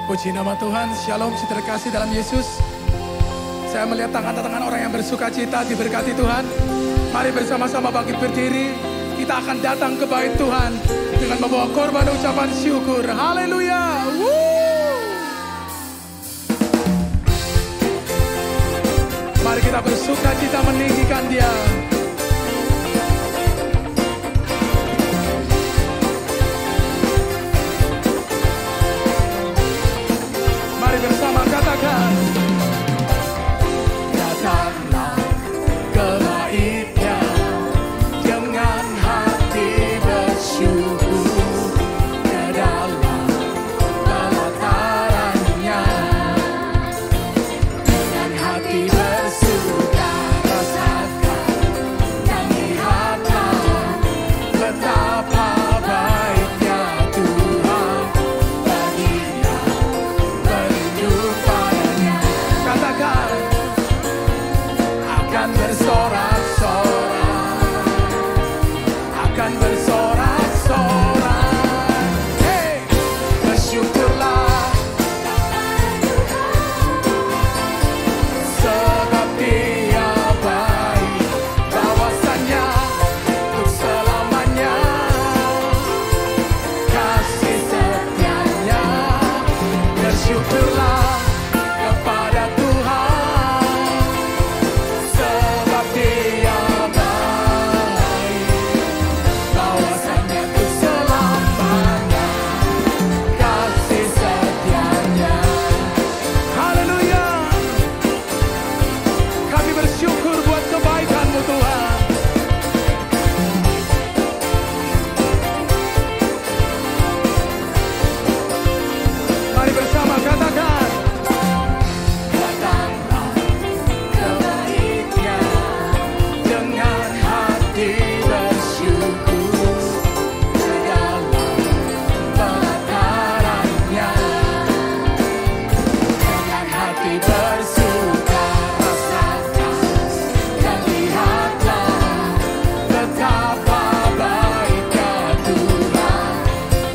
Puji nama Tuhan, shalom, saudara kasih dalam Yesus. Saya melihat tangan-tangan orang yang bersuka cita diberkati Tuhan. Mari bersama-sama bangkit berdiri. Kita akan datang ke bait Tuhan dengan membawa korban ucapan syukur. Haleluya. Mari kita bersuka cita meninggikan Dia. Mari bersama katakan, datanglah ke bait-Nya dengan hati bersyukur ke dalam pelataran-Nya, dengan hati bersuka rasakan dan lihatlah betapa baiknya Tuhan baginya. Katakan, akan bersorak-sorak, akan bersorak-sorak. Hey, bersyukurlah, sebab Dia baik, bawasannya untuk selamanya, kasih setianya. Bersyukurlah kepada Tuhan, sebab Dia baik, bawasannya untuk selamanya, kasih setianya. Haleluya. Kami bersyukur buat kebaikan-Mu Tuhan. Mari bersama katakan, datanglah ke bait-Nya dengan hati bersyukur ke dalam pelataran-Nya, dengan hati bersuka rasakan dan lihatlah betapa baiknya Tuhan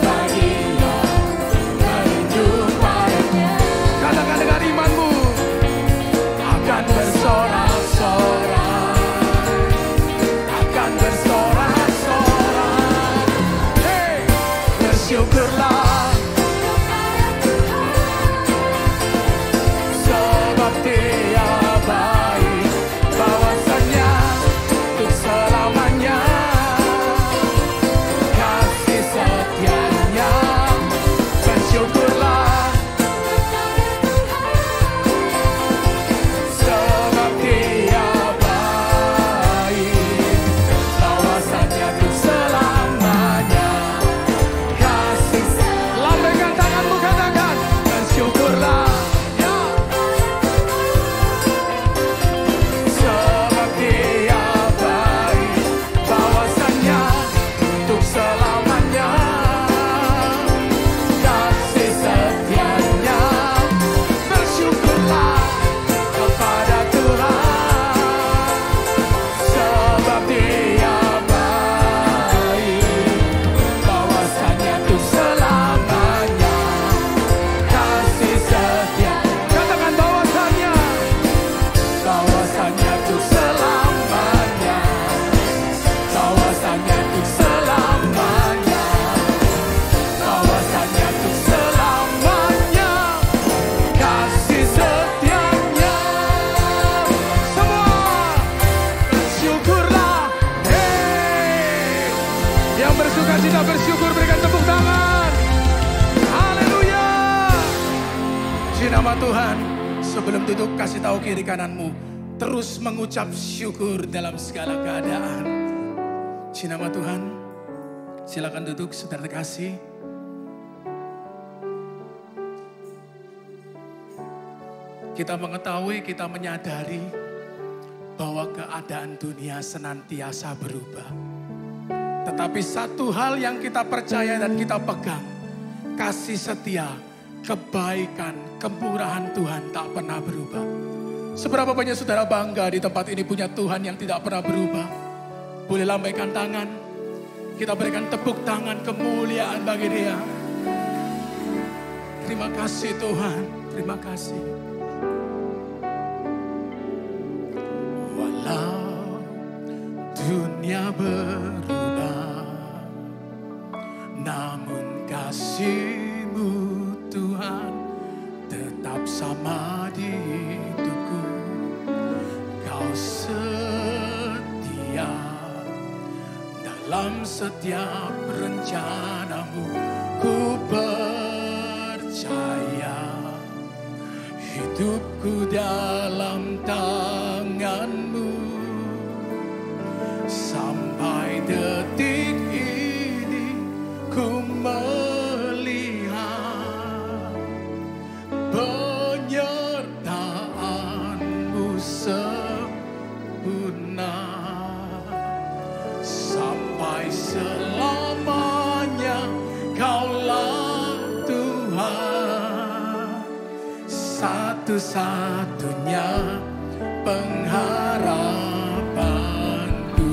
baginya. Merindu padanya. Katakan dengan imanmu, akan bersorak-sorak, akan bersorak-sorak. Hey, bersyukurlah, sebab Dia baik, bawasannya untuk selamanya, kasih setianya. Bersyukurlah, sebab Dia baik, bawasannya untuk selamanya, kasih. Lambaikan tanganmu, katakan, bersyukurlah, ya, sebab Dia baik, bawasannya untuk selamanya, kasih setianya. Bersyukurlah kepada Tuhan, sebab Dia baik, bawasannya untuk selamanya, kasih setia. Katakan bawasannya, bawasannya untuk selamanya, bawasannya untuk selamanya, bawasannya untuk selamanya, kasih setianya. Semua syukurlah. Hey, yang bersuka cita bersyukur, berikan tepuk tangan. Haleluya. Puji nama Tuhan. Sebelum duduk, kasih tahu kiri kananmu, terus mengucap syukur dalam segala keadaan. Puji nama Tuhan. Silakan duduk, saudara terkasih. Kita mengetahui, kita menyadari bahwa keadaan dunia senantiasa berubah. Tetapi satu hal yang kita percaya dan kita pegang, kasih setia, kebaikan, kemurahan Tuhan tak pernah berubah. Seberapa banyak saudara bangga di tempat ini punya Tuhan yang tidak pernah berubah? Boleh lambaikan tangan, kita berikan tepuk tangan kemuliaan bagi Dia. Terima Terima kasih Tuhan, terima kasih. Walau dunia berubah, namun kasih-Mu Tuhan tetap sama di hidupku. Kau setia dalam setiap rencana-Mu. Ku percaya hidupku dalam tangan-Mu. Sampai detik ini ku melihat penyertaan-Mu sempurna. Sampai selamanya Kaulah Tuhan, satu-satunya pengharapanku.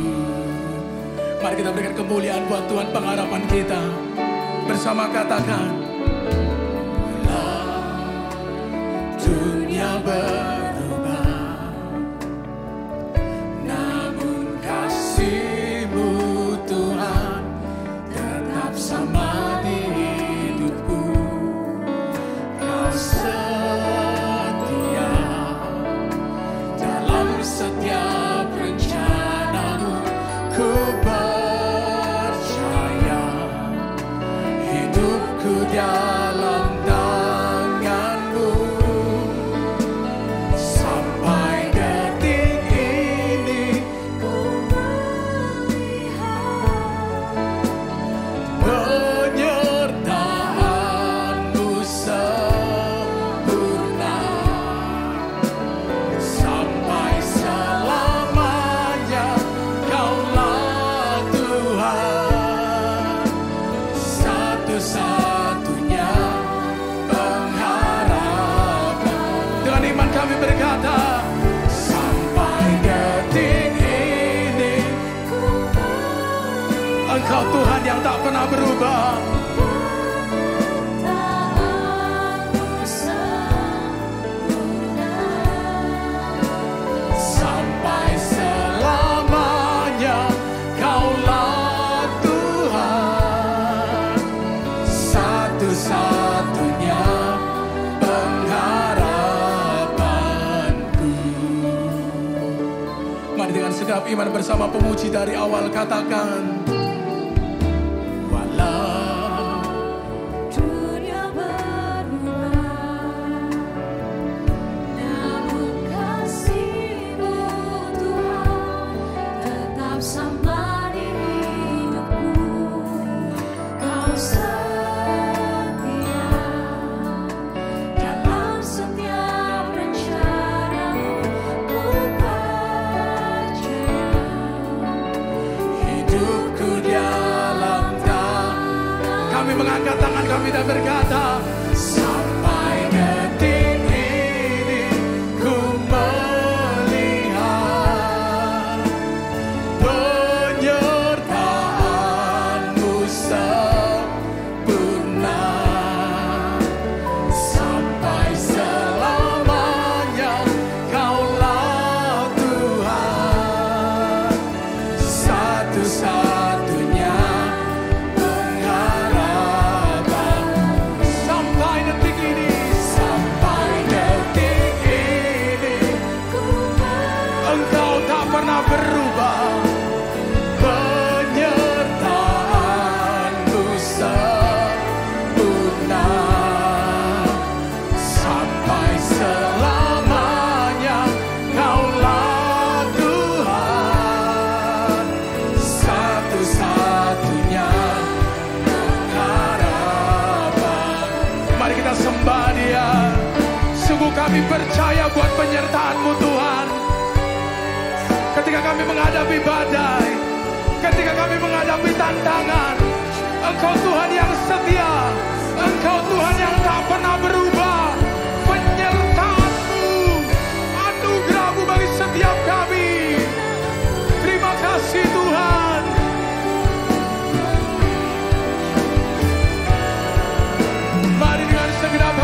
Mari kita berikan kemuliaan buat Tuhan, pengharapan kita. Bersama katakan, walau dunia berubah, namun kasih-Mu Tuhan tetap sama di hidupku. Kau setia dalam setiap rencana-Mu. Ku percaya hidupku dalam tangan-Mu. Sampai detik ini ku melihat penyertaan-Mu sempurna. Sampai selamanya Kaulah Tuhan, satu-satunya pengharapan. Dengan iman kami berkata, sampai detik ini Engkau Tuhan yang tak pernah berubah. Sampai selamanya Kaulah Tuhan, satu-satunya pengharapanku. Mari dengan segenap iman bersama pemuji dari awal katakan, walau Dunia berubah, namun kasih-Mu Tuhan tetap sama di hidupku. Kau setia dalam setiap rencana-Mu. Ku percaya hidupku dalam tangan. Kami mengangkat tangan kami dan berkata, sampai detik ini ku melihat penyertaan-Mu sempurna. Sampai selamanya Kaulah Tuhan, satu-satunya pengharapan. Sampai detik ini Engkau tak pernah berubah. Penyertaan-Mu sempurna. Sampai selamanya Kaulah Tuhan, satu-satunya pengharapan. Mari kita sembah Dia. Sungguh kami percaya buat penyertaan-Mu Tuhan. Ketika kami menghadapi badai, ketika kami menghadapi tantangan, Engkau Tuhan yang setia, Engkau Tuhan yang tak pernah berubah. Penyertaan-Mu, anugerah-Mu bagi setiap kami. Terima kasih Tuhan. Mari dengan segenap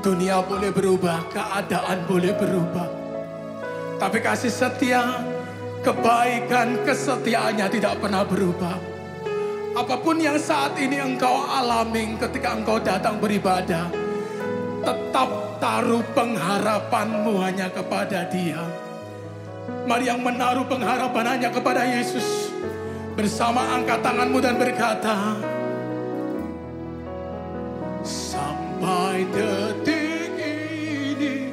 Dunia boleh berubah, keadaan boleh berubah. Tapi kasih setia, kebaikan, kesetiaannya tidak pernah berubah. Apapun yang saat ini engkau alami ketika engkau datang beribadah, tetap taruh pengharapanmu hanya kepada Dia. Mari yang menaruh pengharapan hanya kepada Yesus. Bersama angkat tanganmu dan berkata, sampai detik ini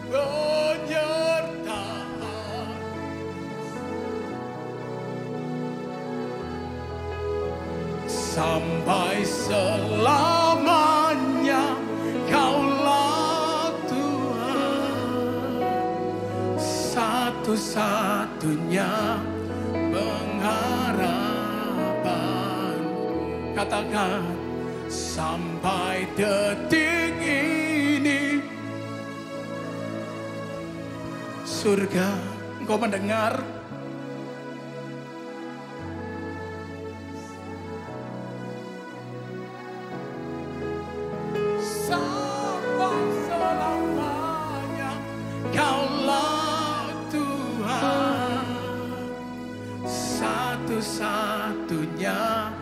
penyertaan sampai selamanya Kaulah Tuhan, satu-satunya pengharapan. Katakan, sampai detik ini. Surga, engkau mendengar? Sampai selamanya Kaulah Tuhan, satu-satunya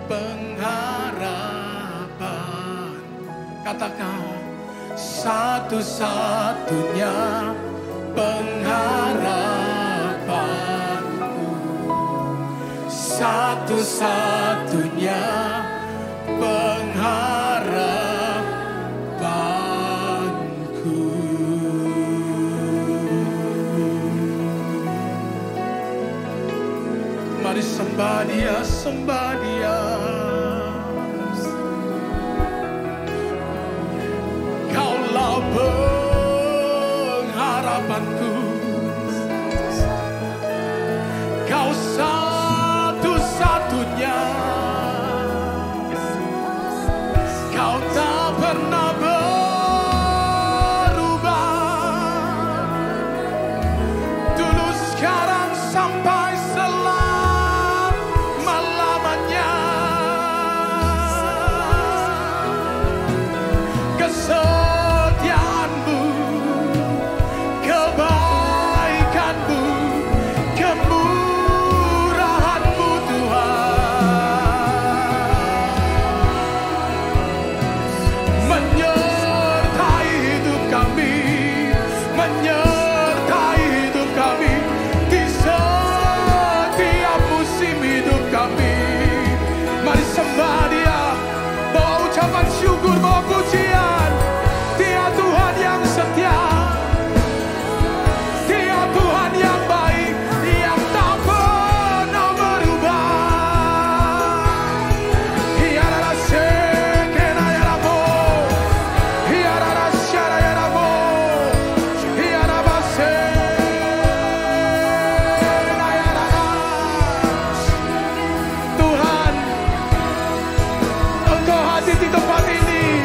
pengharapan. Katakan, satu-satunya pengharapanku, satu-satunya pengharapanku. Mari sembah Dia, sembah Dia. Kaulah pengharapanku, Kau satu-satunya, Kau tak pernah berubah, dulu sekarang sampai selama-lamanya. Kesetiaanmu, kebaikanmu, kemurahanmu Tuhan, menyertai hidup kami, menyertai hidup kami di setiap musim hidup kami. Mari sembah Dia, bawa ucapan syukur, bawa pujian. Dia Tuhan yang setia, Dia Tuhan yang baik, yang tak pernah berubah. Hiarara sekena yarabo, hiarara syara yarabo, hiaraba sekena yarara. Tuhan, Engkau hadir di tempat ini.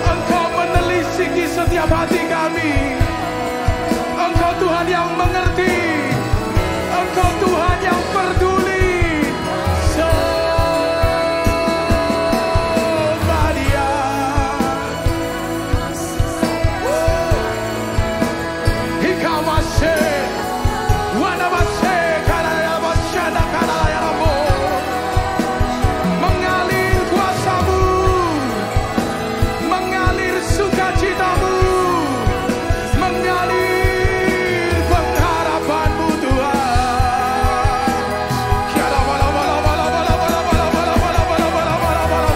Engkau menelisiki setiap hati kami. Engkau Tuhan yang mengerti. Engkau Tuhan yang peduli. Sembah Dia. Hikamase, wanamase, karayamashana, karayaramo. Mengalir kuasa-Mu, mengalir sukacita-Mu, mengalir pengharapan-Mu Tuhan. Kiara bala bala bala bala bala bala bala bala bala bala bala bala.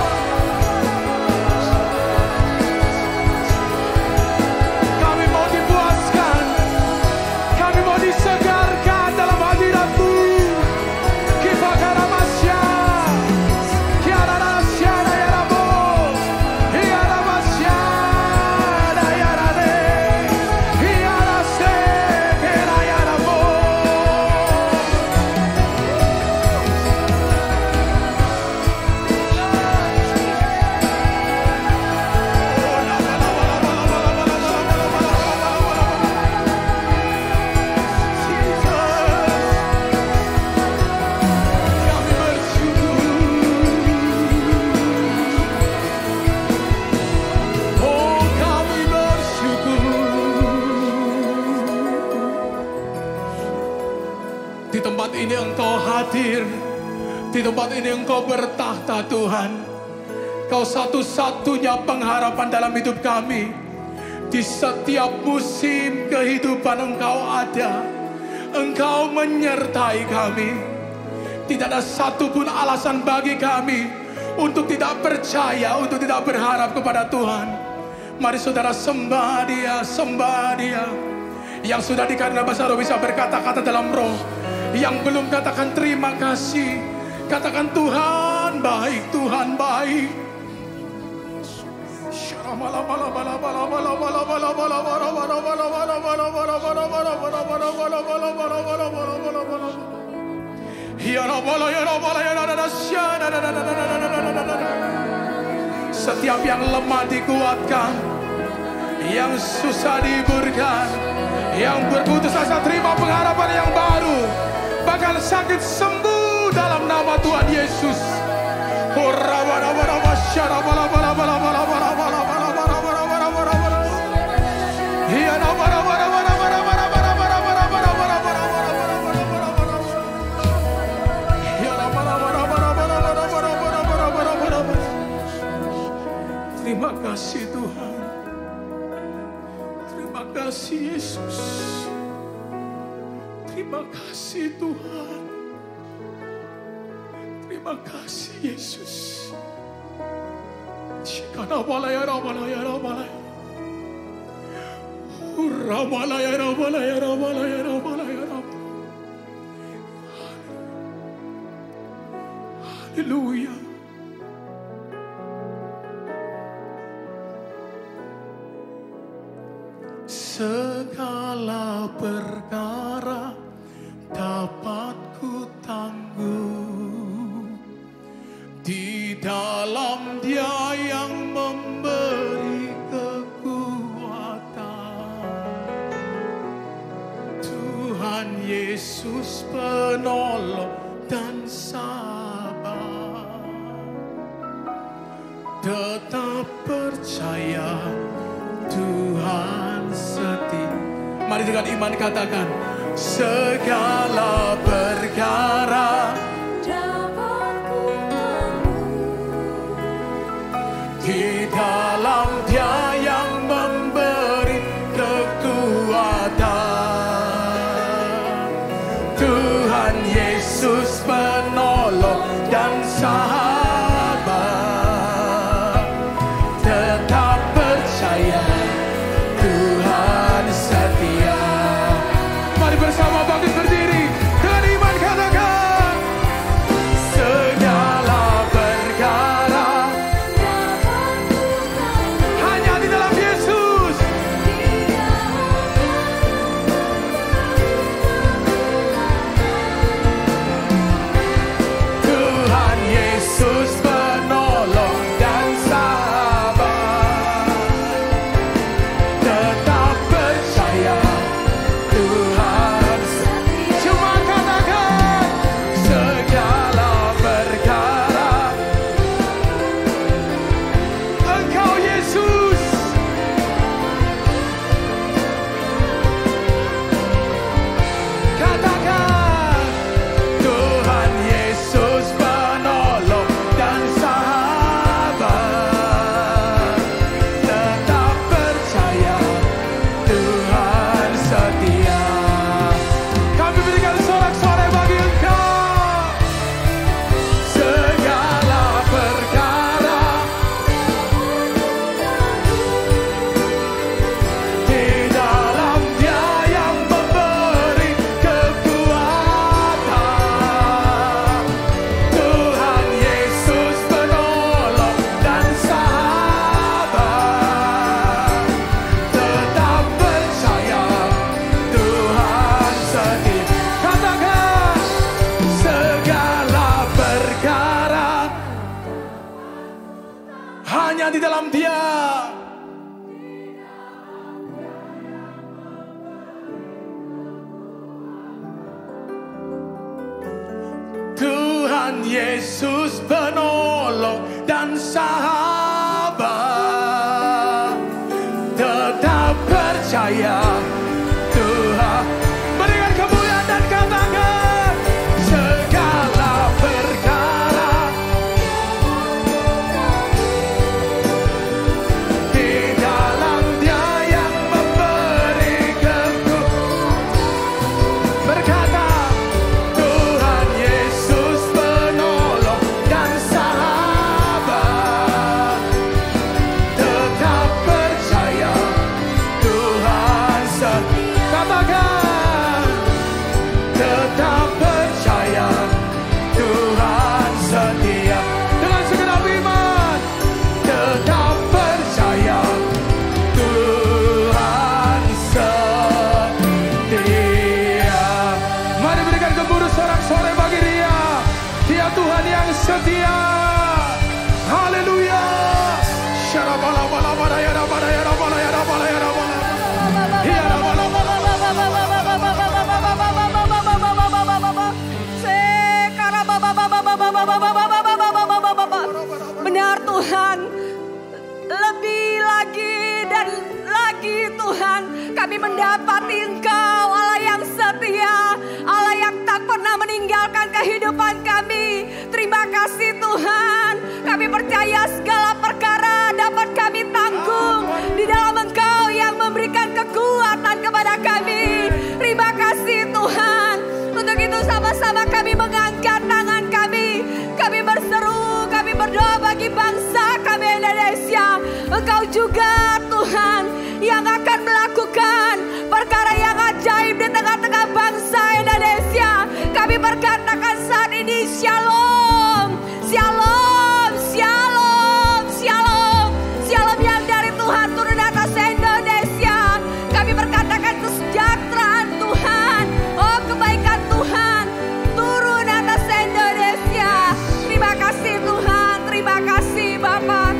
Kami mau dipuaskan, Di tempat ini Engkau hadir. Di tempat ini Engkau bertahta Tuhan. Kau satu-satunya pengharapan dalam hidup kami. Di setiap musim kehidupan Engkau ada. Engkau menyertai kami. Tidak ada satupun alasan bagi kami untuk tidak percaya, untuk tidak berharap kepada Tuhan. Mari saudara sembah Dia, sembah Dia. Yang sudah dikarenakan bahasa roh bisa berkata-kata dalam roh. Yang belum katakan terima kasih. Katakan Tuhan baik, Tuhan baik. Setiap yang lemah dikuatkan, yang susah dihiburkan, yang berputus asa terima pengharapan yang baru, bahkan sakit sembuh dalam nama Tuhan Yesus. Terima kasih Tuhan. Terima kasih Yesus. Terima kasih Tuhan. Terima kasih Yesus. Shikanabalaya rabalaya rabalaya. Rabalaya rabalaya rabalaya rabalaya rabalaya. Haleluya. Segala perkara dapat ku tanggung di dalam Dia yang memberi kekuatan. Tuhan Yesus penolong dan sabar. Tetap percaya Tuhan setia. Mari dengan iman katakan, segala perkara dapat ku tanggung di dalam Dia yang memberi kekuatan. Tuhan Yesus penolong dan sahabat. Tetap percaya Tuhan setia. Mari bersama bangkit berdiri dengan iman katakan, segala perkara hanya di dalam Yesus. Tuhan Yesus penolong dan sabar. Tetap percaya Tuhan setia. Cuma katakan, segala perkara Engkau Yesus. Katakan, Tuhan Yesus penolong dan sahabat. Tetap percaya Tuhan setia. Kami berikan sorak-sorai bagi Engkau. Segala perkara di dalam Dia yang memberi kekuatan. Tuhan Yesus penolong dan sahabat. Tetap percaya Tuhan setia. Katakan, segala perkara hanya di dalam Dia. Tuhan Yesus penolong dan sahabat. Tetap percaya Tuhan. Berikan kemuliaan dan katakan, percaya segala perkara dapat kami tanggung di dalam Engkau yang memberikan kekuatan kepada kami. Terima kasih Tuhan. Untuk itu sama-sama kami mengangkat tangan kami. Kami berseru, kami berdoa bagi bangsa kami Indonesia. Engkau juga Tuhan yang akan melakukan perkara yang ajaib di tengah-tengah bangsa Indonesia. Kami berkatakan saat ini shalom, shalom, shalom, shalom, shalom yang dari Tuhan turun atas Indonesia. Kami berkatakan kesejahteraan Tuhan, oh kebaikan Tuhan turun atas Indonesia. Terima kasih Tuhan, terima kasih Bapak.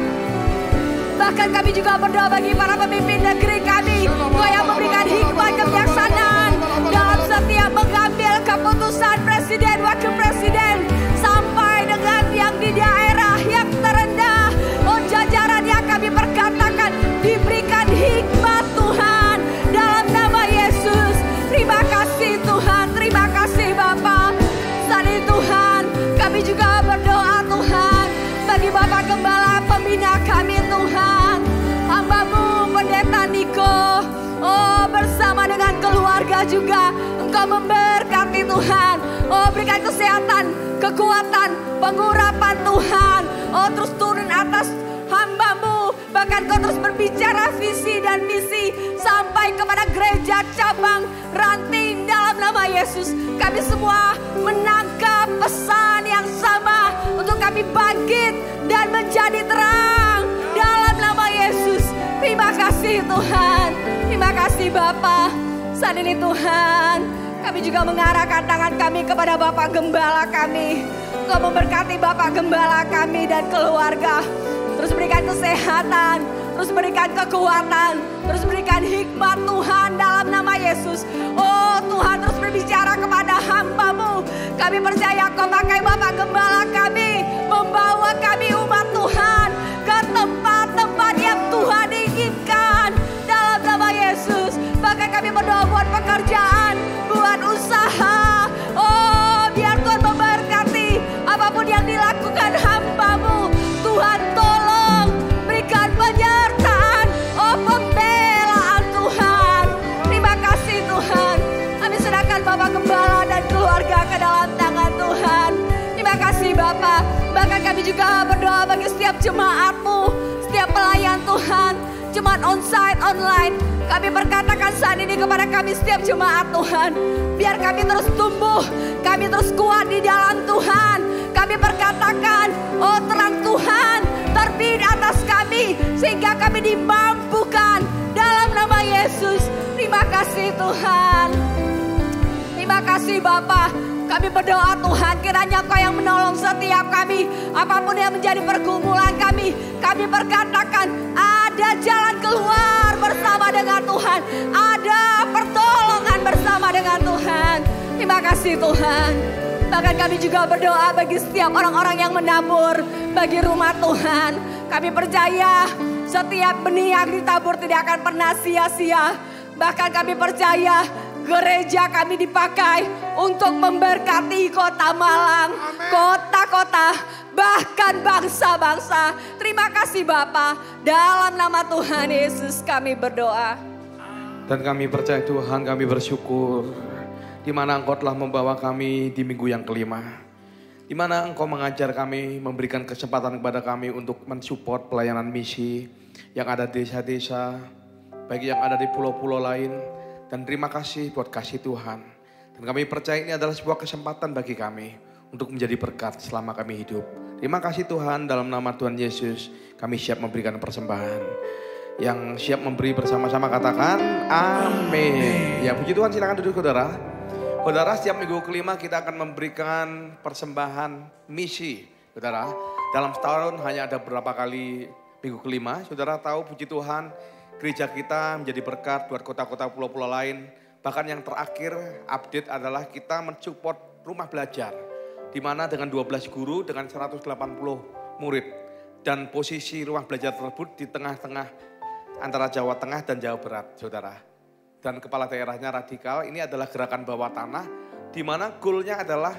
Bahkan kami juga berdoa bagi para pemimpin negeri kami, Kau yang memberikan hikmat kebijaksanaan dalam setiap mengambil keputusan presiden, wakil presiden, sampai dengan yang di daerah yang terendah. Oh jajaran yang kami perkatakan diberikan hikmat Tuhan dalam nama Yesus. Terima kasih Tuhan, terima kasih Bapa. Saat ini Tuhan, kami juga berdoa Tuhan bagi Bapak Gembala pembina kami Tuhan. Hamba-Mu Pendeta Niko, oh bersama dengan keluarga juga Engkau memberkati Tuhan. Oh berikan kesehatan, kekuatan, pengurapan Tuhan. Oh terus turun atas hamba-Mu. Bahkan Kau terus berbicara visi dan misi sampai kepada gereja cabang Ranting dalam nama Yesus. Kami semua menangkap pesan yang sama untuk kami bangkit dan menjadi terang dalam nama Yesus. Terima kasih Tuhan, terima kasih Bapa. Saat ini Tuhan, kami juga mengarahkan tangan kami kepada Bapak Gembala kami. Kau memberkati Bapak Gembala kami dan keluarga. Terus berikan kesehatan, terus berikan kekuatan, terus berikan hikmat Tuhan dalam nama Yesus. Oh Tuhan terus berbicara kepada hamba-Mu. Kami percaya Kau pakai Bapak Gembala kami, membawa kami umat Tuhan ke tempat-tempat yang Tuhan inginkan dalam nama Yesus. Bahkan kami berdoa buat pekerjaan, buat usaha. Oh biar Tuhan memberkati apapun yang dilakukan hamba-Mu. Tuhan tolong berikan penyertaan, oh pembelaan Tuhan. Terima kasih Tuhan. Kami serahkan Bapak Gembala dan keluarga ke dalam tangan Tuhan. Terima kasih Bapak. Bahkan kami juga berdoa bagi setiap jemaat-Mu, setiap pelayan Tuhan, jemaat onsite, online. Kami berkatakan saat ini kepada kami setiap jemaat Tuhan. Biar kami terus tumbuh, kami terus kuat di dalam Tuhan. Kami berkatakan, oh terang Tuhan terbit atas kami. Sehingga kami dimampukan dalam nama Yesus. Terima kasih Tuhan. Terima kasih Bapa. Kami berdoa Tuhan, kiranya Kau yang menolong setiap kami. Apapun yang menjadi pergumulan kami berkatakan ada jalan keluar bersama dengan Tuhan. Ada pertolongan bersama dengan Tuhan. Terima kasih Tuhan. Bahkan kami juga berdoa bagi setiap orang-orang yang menabur bagi rumah Tuhan. Kami percaya setiap benih yang ditabur tidak akan pernah sia-sia. Bahkan kami percaya gereja kami dipakai untuk memberkati kota Malang, kota-kota, bahkan bangsa-bangsa. Terima kasih Bapa. Dalam nama Tuhan Yesus kami berdoa. Dan kami percaya Tuhan, kami bersyukur di mana Engkau telah membawa kami di minggu yang kelima. Di mana Engkau mengajar kami, memberikan kesempatan kepada kami untuk mensupport pelayanan misi yang ada di desa-desa, bagi yang ada di pulau-pulau lain. Dan terima kasih buat kasih Tuhan. Dan kami percaya ini adalah sebuah kesempatan bagi kami untuk menjadi berkat selama kami hidup. Terima kasih Tuhan, dalam nama Tuhan Yesus kami siap memberikan persembahan. Yang siap memberi bersama-sama katakan amin. Ya puji Tuhan, silakan duduk saudara. Saudara, setiap minggu kelima kita akan memberikan persembahan misi. Saudara, dalam setahun hanya ada berapa kali minggu kelima. Saudara tahu, puji Tuhan, gereja kita menjadi berkat buat kota-kota pulau-pulau lain. Bahkan yang terakhir update adalah kita mensupport rumah belajar. Di mana dengan 12 guru dengan 180 murid. Dan posisi rumah belajar tersebut di tengah-tengah antara Jawa Tengah dan Jawa Barat, saudara. Dan kepala daerahnya radikal, ini adalah gerakan bawah tanah. Di mana goalnya adalah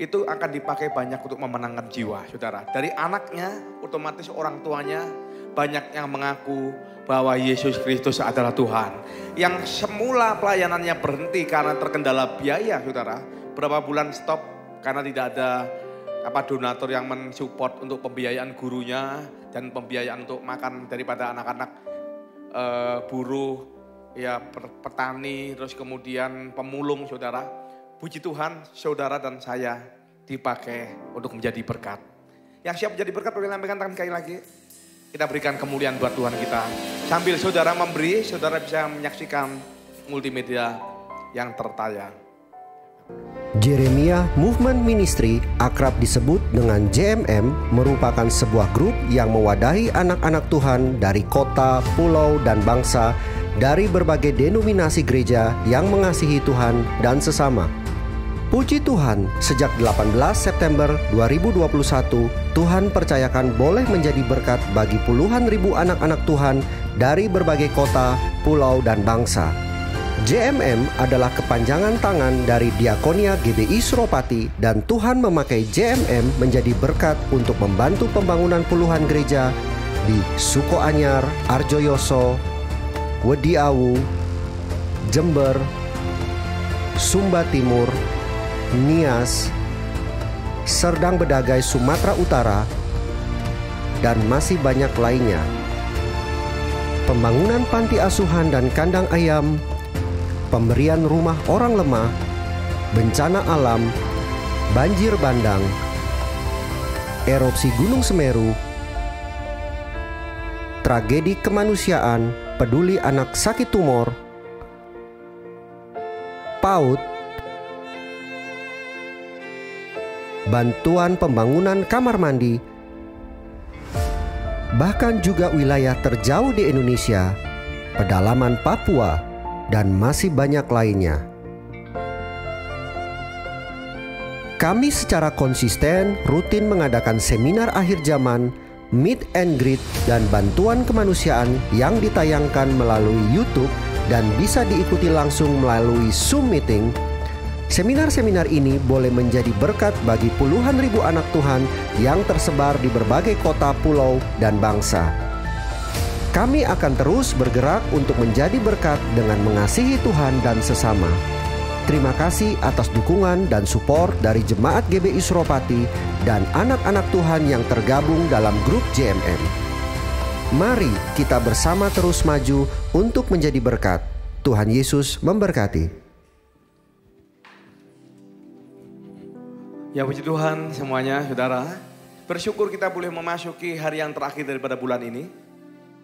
itu akan dipakai banyak untuk memenangkan jiwa, saudara. Dari anaknya, otomatis orang tuanya banyak yang mengaku bahwa Yesus Kristus adalah Tuhan. Yang semula pelayanannya berhenti karena terkendala biaya, saudara. Berapa bulan stop karena tidak ada donatur yang mensupport untuk pembiayaan gurunya dan pembiayaan untuk makan daripada anak-anak buruh, ya petani, terus kemudian pemulung, saudara. Puji Tuhan, saudara dan saya dipakai untuk menjadi berkat. Yang siap menjadi berkat boleh lambaikan tangan sekali lagi. Kita berikan kemuliaan buat Tuhan kita. Sambil saudara memberi, saudara bisa menyaksikan multimedia yang tertayang. Jeremiah Movement Ministry, akrab disebut dengan JMM, merupakan sebuah grup yang mewadahi anak-anak Tuhan dari kota, pulau, dan bangsa dari berbagai denominasi gereja yang mengasihi Tuhan dan sesama. Puji Tuhan, sejak 18 September 2021, Tuhan percayakan boleh menjadi berkat bagi puluhan ribu anak-anak Tuhan dari berbagai kota, pulau, dan bangsa. JMM adalah kepanjangan tangan dari Diakonia GBI Suropati, dan Tuhan memakai JMM menjadi berkat untuk membantu pembangunan puluhan gereja di Sukoanyar, Arjoyoso, Wediawu, Jember, Sumba Timur, Nias, Serdang Bedagai Sumatera Utara, dan masih banyak lainnya. Pembangunan panti asuhan dan kandang ayam, pemberian rumah orang lemah, bencana alam, banjir bandang, erupsi Gunung Semeru, tragedi kemanusiaan, peduli anak sakit tumor, PAUD, bantuan pembangunan kamar mandi, bahkan juga wilayah terjauh di Indonesia, pedalaman Papua, dan masih banyak lainnya. Kami secara konsisten rutin mengadakan seminar akhir zaman, meet and greet, dan bantuan kemanusiaan yang ditayangkan melalui YouTube dan bisa diikuti langsung melalui Zoom meeting. Seminar-seminar ini boleh menjadi berkat bagi puluhan ribu anak Tuhan yang tersebar di berbagai kota, pulau, dan bangsa. Kami akan terus bergerak untuk menjadi berkat dengan mengasihi Tuhan dan sesama. Terima kasih atas dukungan dan support dari Jemaat GBI Suropati dan anak-anak Tuhan yang tergabung dalam grup JMM. Mari kita bersama terus maju untuk menjadi berkat. Tuhan Yesus memberkati. Ya puji Tuhan semuanya, saudara. Bersyukur kita boleh memasuki hari yang terakhir daripada bulan ini.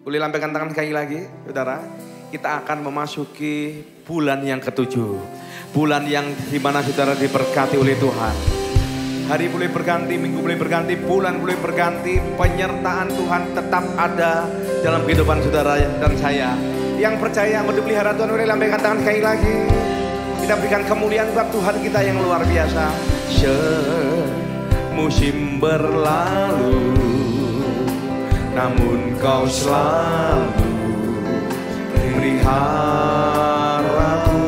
Boleh lambaikan tangan sekali lagi, saudara. Kita akan memasuki bulan yang ketujuh. Bulan yang dimana saudara diberkati oleh Tuhan. Hari boleh berganti, minggu boleh berganti, bulan boleh berganti. Penyertaan Tuhan tetap ada dalam kehidupan saudara dan saya. Yang percaya yang dipelihara Tuhan, boleh lambaikan tangan sekali lagi. Kita berikan kemuliaan buat Tuhan kita yang luar biasa. Musim berlalu, namun Kau selalu meliharaku.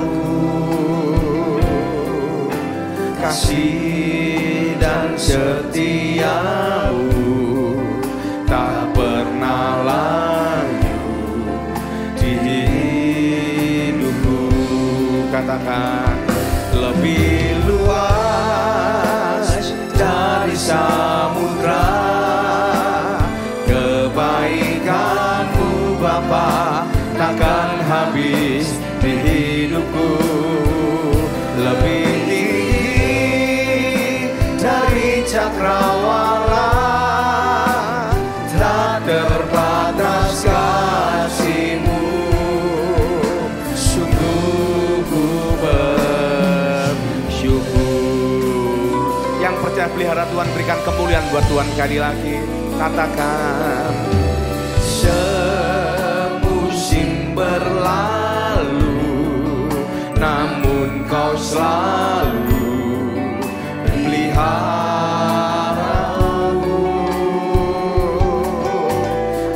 Kasih dan setiamu tak pernah layu di hidupku. Katakan lebih luas dari samudra, kebaikan-Mu Bapa takkan habis di hidupku. Lebih tinggi dari cakrawala, tak terbatas kasih-Mu. Sungguh ku bersyukur. Yang percaya pelihara Tuhan, berikan kemuliaan buat Tuhan sekali lagi. Katakan, semusim berlalu, namun Kau selalu meliharaku.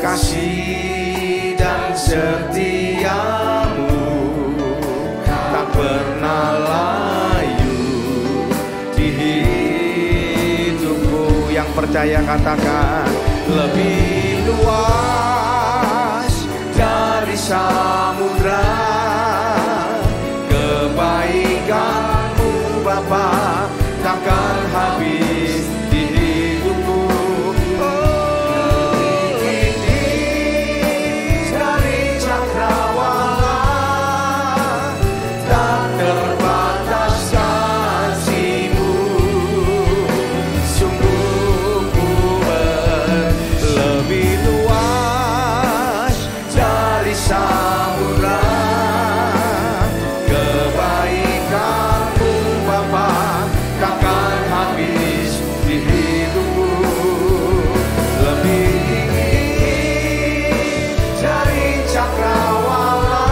Kasih dan setia-Mu tak pernah layu di hidupku. percaya katakan lebih luas dari samudra kebaikan-Mu Bapa takkan habis di hidupku. Oh, ini dari cakrawala tak terbatas kasih-Mu. Sungguh ku lebih luas dari samudra kebaikan-Mu Bapa takkan habis di hidupku. Lebih tinggi dari cakrawala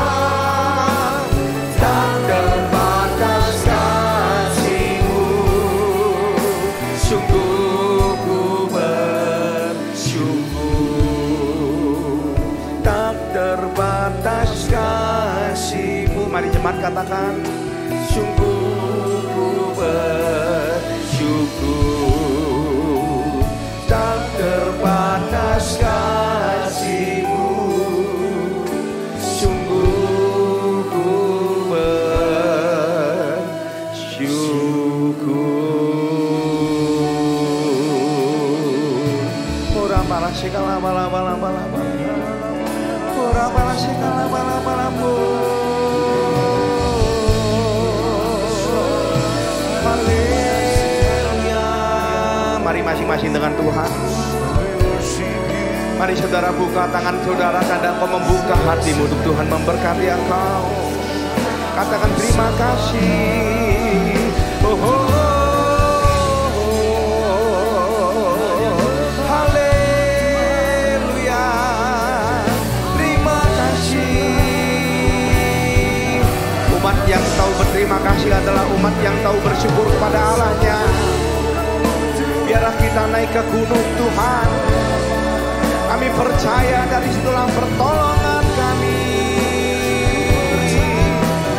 tak terbatas kasih-Mu. Sungguh ku bersyukur tak terbatas kasih-Mu. Mari jemaat katakan sungguh ku bersyukur tak terbatas kasih-Mu. Sungguh ku bersyukur. Ora malah sekala bala-bala ora malah sekala bala-bala. Haleluya. Mari masing-masing dengan Tuhan. Mari saudara buka tangan saudara, tanda engkau membuka hatimu untuk Tuhan memberkati engkau. Katakan terima kasih. Oh, oh, oh. Haleluya. Terima kasih. Umat yang tahu berterima kasih adalah umat yang tahu bersyukur kepada Allahnya. Biarlah kita naik ke gunung Tuhan. Kami percaya dari situlah pertolongan kami.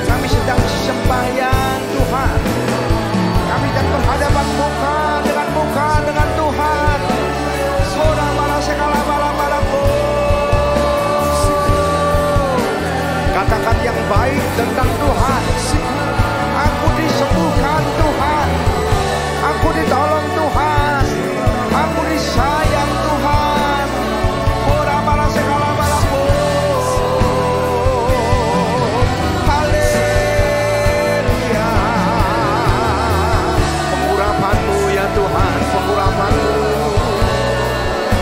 Kami sedang sembahyang Tuhan. Kami sedang berhadapan muka dengan Tuhan. Ora malah sekala bala-balaku. Katakan yang baik tentang Tuhan. Aku disembuhkan Tuhan. Aku ditolong Tuhan. Aku disayang Tuhan. Ora malah segala balaku. Haleluya. Pengurapan-Mu ya Tuhan, pengurapan-Mu.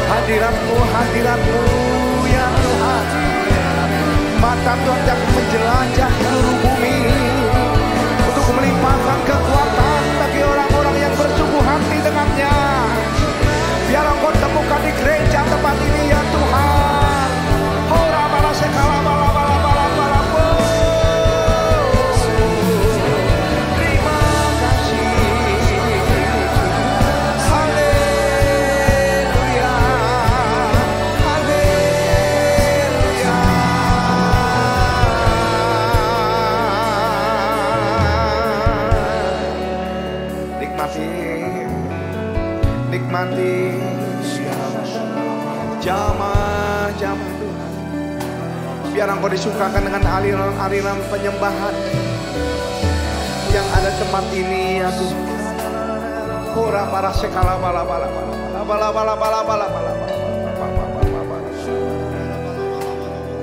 Hadirat-Mu ya Tuhan. Mata Tuhan yang menjelajah seluruh bumi untuk melimpahkan kekuatan bagi orang-orang yang bersungguh hati dengannya. Biar Engkau temukan di gereja tempat ini ya Tuhan. Ora bala sekala bala-bala. Terima kasih. Haleluya. Haleluya. Nikmati jamah Tuhan. Biar Engkau disukakan dengan aliran-aliran penyembahan yang ada tempat ini ya Tuhan. Ora para sekala bala-bala.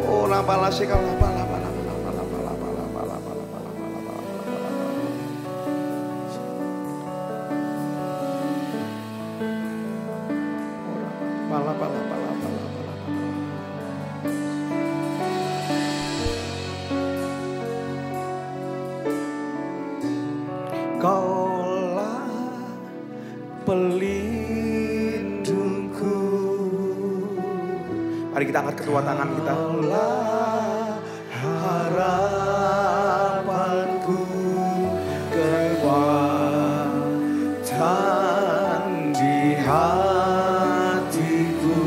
Ora bala sekala bala. Kaulah pelindungku. Mari kita angkat kedua tangan kita. Kaulah harapanku, kekuatan di hatiku,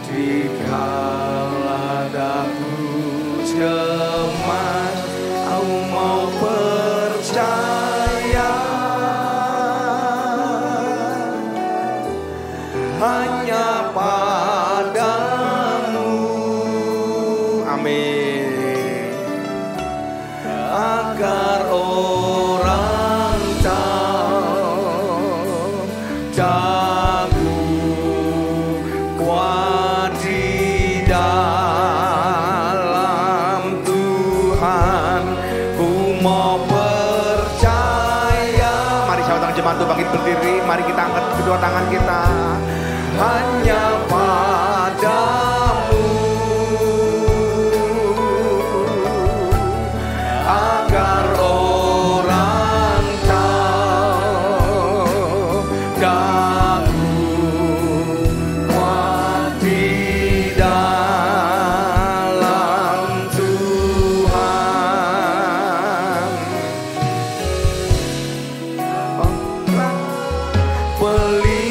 di kala daku cemas, aku mau percaya. orang tahu jago kuat di dalam Tuhan, ku mau percaya. Mari sahabat jemaat tuh bangkit berdiri, mari kita angkat kedua tangan kita. Hanya padamu agar orang tahu daku kuat di dalam Tuhan. Pelindungku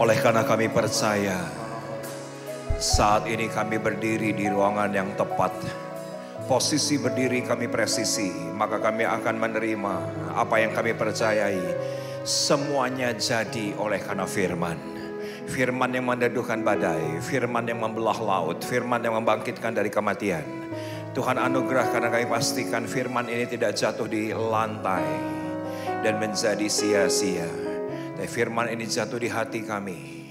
Oleh karena kami percaya, saat ini kami berdiri di ruangan yang tepat. Posisi berdiri kami presisi, maka kami akan menerima apa yang kami percayai. Semuanya jadi oleh karena firman. Firman yang meneduhkan badai, firman yang membelah laut, firman yang membangkitkan dari kematian. Tuhan anugerah karena kami pastikan firman ini tidak jatuh di lantai dan menjadi sia-sia. Tapi firman ini jatuh di hati kami.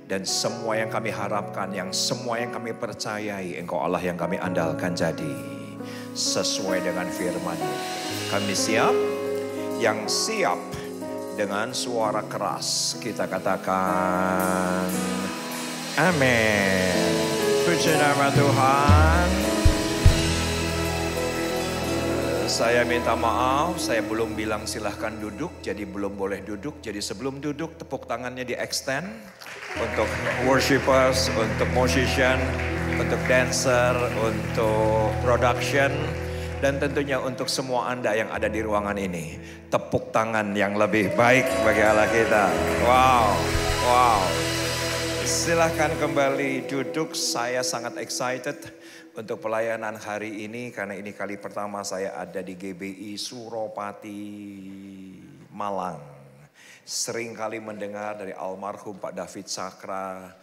Dan semua yang kami harapkan, yang semua yang kami percayai, Engkau Allah yang kami andalkan jadi sesuai dengan firman. Kami siap, yang siap dengan suara keras kita katakan amin. Puji nama Tuhan. Saya minta maaf, saya belum bilang silahkan duduk, jadi belum boleh duduk. Jadi sebelum duduk tepuk tangannya di extend untuk worshipers, untuk musician, untuk dancer, untuk production, dan tentunya untuk semua Anda yang ada di ruangan ini. Tepuk tangan yang lebih baik bagi Allah kita. Wow, wow. Silahkan kembali duduk, saya sangat excited untuk pelayanan hari ini karena ini kali pertama saya ada di GBI Suropati, Malang. Sering kali mendengar dari almarhum Pak David Sakra,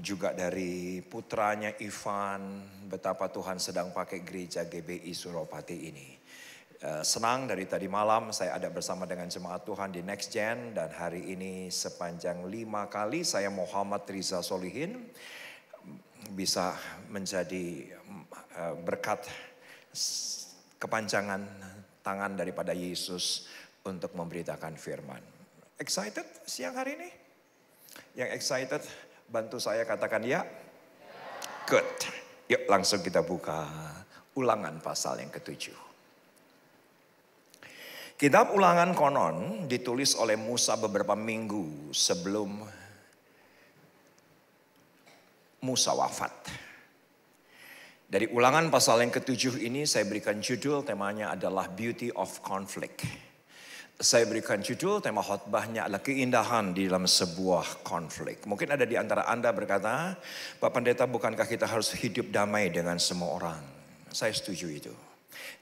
juga dari putranya Ivan, betapa Tuhan sedang pakai gereja GBI Suropati ini. Senang dari tadi malam saya ada bersama dengan jemaat Tuhan di Next Gen, dan hari ini sepanjang 5 kali saya Muhammad Riza Solihin bisa menjadi berkat kepanjangan tangan daripada Yesus untuk memberitakan firman. Excited siang hari ini? Yang excited bantu saya katakan ya. Good. Yuk langsung kita buka Ulangan pasal yang ke-7. Kitab Ulangan konon ditulis oleh Musa beberapa minggu sebelum Musa wafat. Dari Ulangan pasal yang ke-7 ini saya berikan judul, temanya adalah Beauty of Conflict. Saya berikan judul, tema khotbahnya adalah keindahan di dalam sebuah konflik. Mungkin ada di antara Anda berkata, Pak Pendeta, bukankah kita harus hidup damai dengan semua orang? Saya setuju itu.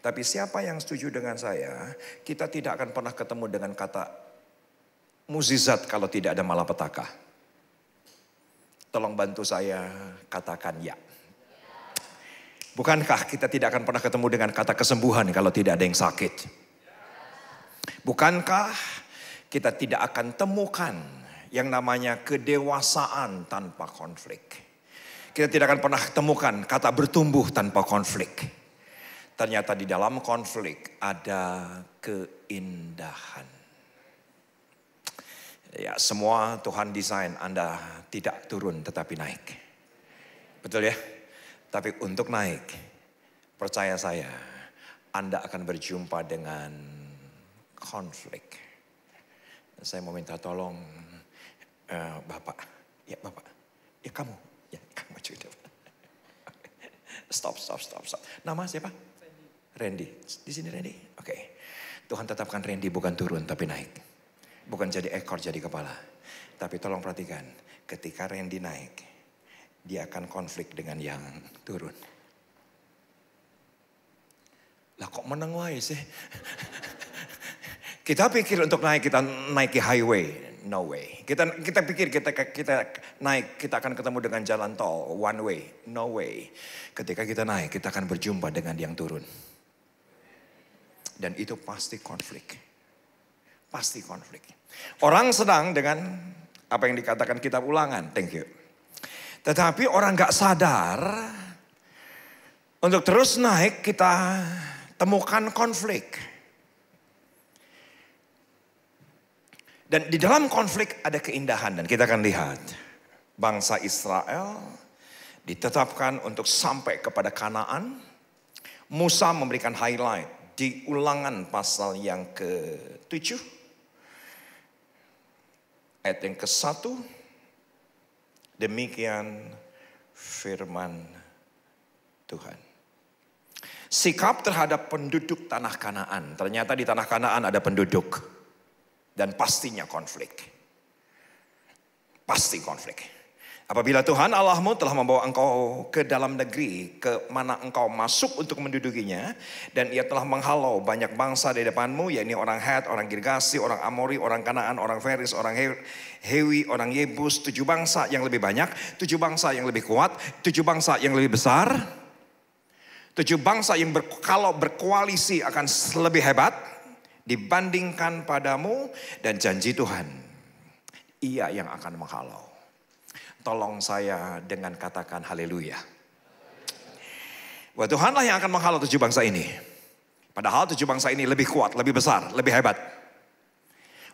Tapi siapa yang setuju dengan saya, kita tidak akan pernah ketemu dengan kata mukjizat kalau tidak ada malapetaka. Tolong bantu saya katakan ya. Bukankah kita tidak akan pernah ketemu dengan kata kesembuhan kalau tidak ada yang sakit? Bukankah kita tidak akan temukan yang namanya kedewasaan tanpa konflik? Kita tidak akan pernah temukan kata bertumbuh tanpa konflik. Ternyata di dalam konflik ada keindahan. Ya, semua Tuhan desain Anda tidak turun tetapi naik. Betul ya? Tapi untuk naik, percaya saya, Anda akan berjumpa dengan konflik. Saya mau minta tolong Bapak, ya Bapak, ya kamu juga. Stop. Nama siapa? Randy. Di sini Randy. Oke. Tuhan tetapkan Randy bukan turun tapi naik. Bukan jadi ekor jadi kepala. Tapi tolong perhatikan, ketika Randy naik, dia akan konflik dengan yang turun. Lah kok menang wae sih? Kita pikir untuk naik, kita naiki highway. No way. Kita pikir kita naik, kita akan ketemu dengan jalan tol. One way. No way. Ketika kita naik, kita akan berjumpa dengan yang turun. Dan itu pasti konflik. Pasti konflik. Orang sedang dengan apa yang dikatakan kitab Ulangan. Thank you. Tetapi orang gak sadar, untuk terus naik kita temukan konflik. Dan di dalam konflik ada keindahan, dan kita akan lihat bangsa Israel ditetapkan untuk sampai kepada Kanaan. Musa memberikan highlight di Ulangan pasal yang ke-7. Ayat yang ke-1. Demikian firman Tuhan. Sikap terhadap penduduk tanah Kanaan. Ternyata di tanah Kanaan ada penduduk. Dan pastinya konflik. Pasti konflik. Apabila Tuhan Allahmu telah membawa engkau ke dalam negeri, ke mana engkau masuk untuk mendudukinya, dan ia telah menghalau banyak bangsa di depanmu, yakni orang Het, orang Girgasi, orang Amori, orang Kanaan, orang Feris, orang Hewi, orang Yebus, 7 bangsa yang lebih banyak, 7 bangsa yang lebih kuat, 7 bangsa yang lebih besar, 7 bangsa yang kalau berkoalisi akan lebih hebat dibandingkan padamu, dan janji Tuhan, ia yang akan menghalau. Tolong saya dengan katakan haleluya. Wah, Tuhanlah yang akan menghalau 7 bangsa ini. Padahal 7 bangsa ini lebih kuat, lebih besar, lebih hebat.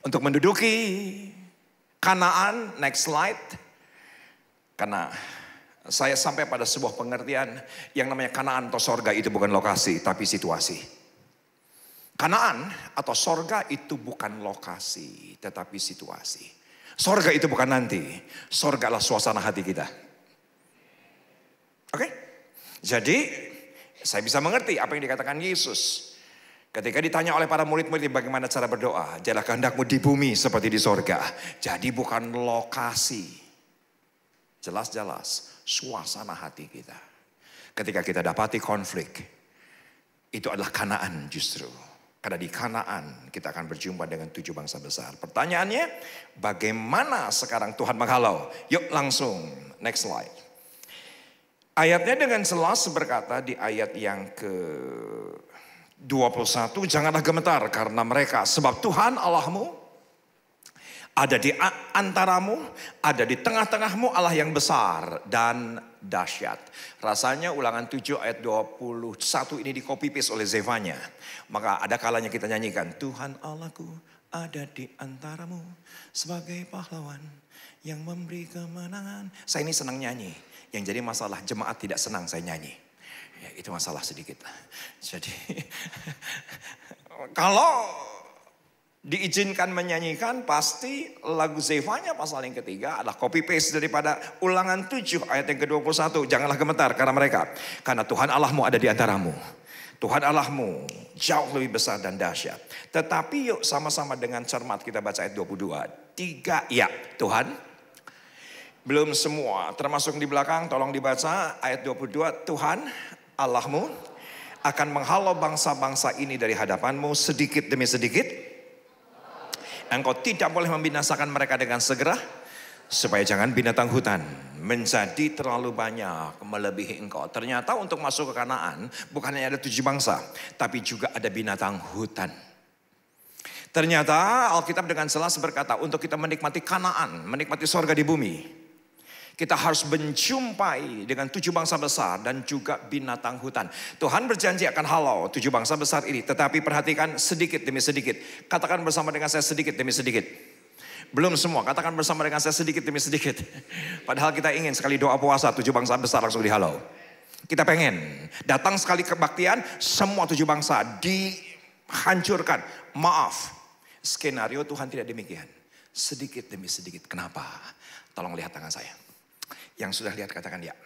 Untuk menduduki Kanaan, next slide. Karena saya sampai pada sebuah pengertian yang namanya Kanaan atau sorga itu bukan lokasi, tapi situasi. Kanaan atau sorga itu bukan lokasi, tetapi situasi. Sorga itu bukan nanti, sorga adalah suasana hati kita. Oke? Jadi, saya bisa mengerti apa yang dikatakan Yesus. Ketika ditanya oleh para murid-murid bagaimana cara berdoa, jadilah kehendakmu di bumi seperti di sorga. Jadi bukan lokasi. Jelas-jelas suasana hati kita. Ketika kita dapati konflik, itu adalah Kanaan justru. Karena di Kanaan kita akan berjumpa dengan 7 bangsa besar. Pertanyaannya, bagaimana sekarang Tuhan menghalau? Yuk langsung, next slide. Ayatnya dengan jelas berkata di ayat yang ke-21, janganlah gemetar karena mereka, sebab Tuhan Allahmu ada di antaramu, ada di tengah-tengahmu, Allah yang besar dan dahsyat. Rasanya Ulangan 7 ayat 21 ini di copy paste oleh Zevanya. Maka ada kalanya kita nyanyikan, Tuhan Allahku ada di antaramu sebagai pahlawan yang memberi kemenangan. Saya ini senang nyanyi. Yang jadi masalah jemaat tidak senang saya nyanyi. Ya, itu masalah sedikit. Jadi kalau diizinkan menyanyikan, pasti lagu Zevanya pasal yang ketiga adalah copy paste daripada Ulangan 7 ayat yang ke-21. Janganlah gemetar karena mereka. Karena Tuhan Allahmu ada di antaramu. Tuhan Allahmu jauh lebih besar dan dahsyat. Tetapi yuk sama-sama dengan cermat kita baca ayat 22. 3 ya Tuhan. Belum semua, termasuk di belakang tolong dibaca ayat 22. Tuhan Allahmu akan menghalau bangsa-bangsa ini dari hadapanmu sedikit demi sedikit. Engkau tidak boleh membinasakan mereka dengan segera, supaya jangan binatang hutan menjadi terlalu banyak melebihi engkau. Ternyata untuk masuk ke Kanaan bukan hanya ada 7 bangsa, tapi juga ada binatang hutan. Ternyata Alkitab dengan jelas berkata untuk kita menikmati Kanaan, menikmati sorga di bumi, kita harus menjumpai dengan 7 bangsa besar dan juga binatang hutan. Tuhan berjanji akan halau 7 bangsa besar ini. Tetapi perhatikan sedikit demi sedikit. Katakan bersama dengan saya sedikit demi sedikit. Belum semua, katakan bersama dengan saya sedikit demi sedikit. Padahal kita ingin sekali doa puasa 7 bangsa besar langsung dihalau. Kita pengen datang sekali kebaktian semua 7 bangsa dihancurkan. Maaf, skenario Tuhan tidak demikian. Sedikit demi sedikit. Kenapa? Tolong lihat tangan saya. Yang sudah lihat katakan ya.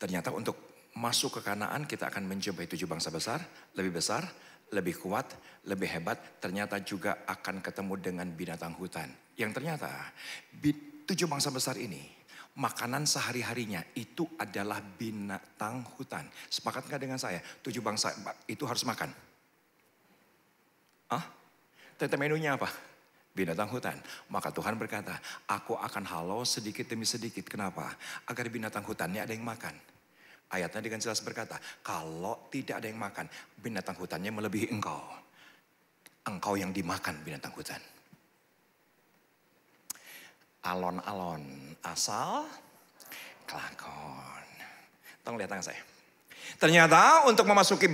Ternyata untuk masuk ke Kanaan kita akan menjumpai 7 bangsa besar, lebih kuat, lebih hebat. Ternyata juga akan ketemu dengan binatang hutan. Yang ternyata 7 bangsa besar ini makanan sehari-harinya itu adalah binatang hutan. Sepakat gak dengan saya? 7 bangsa itu harus makan. Ternyata menunya apa? Binatang hutan. Maka Tuhan berkata, aku akan halau sedikit demi sedikit. Kenapa? Agar binatang hutannya ada yang makan. Ayatnya dengan jelas berkata, kalau tidak ada yang makan, binatang hutannya melebihi engkau. Engkau yang dimakan binatang hutan. Alon-alon asal kelakon. Tolong lihat tangan saya. Ternyata untuk memasuki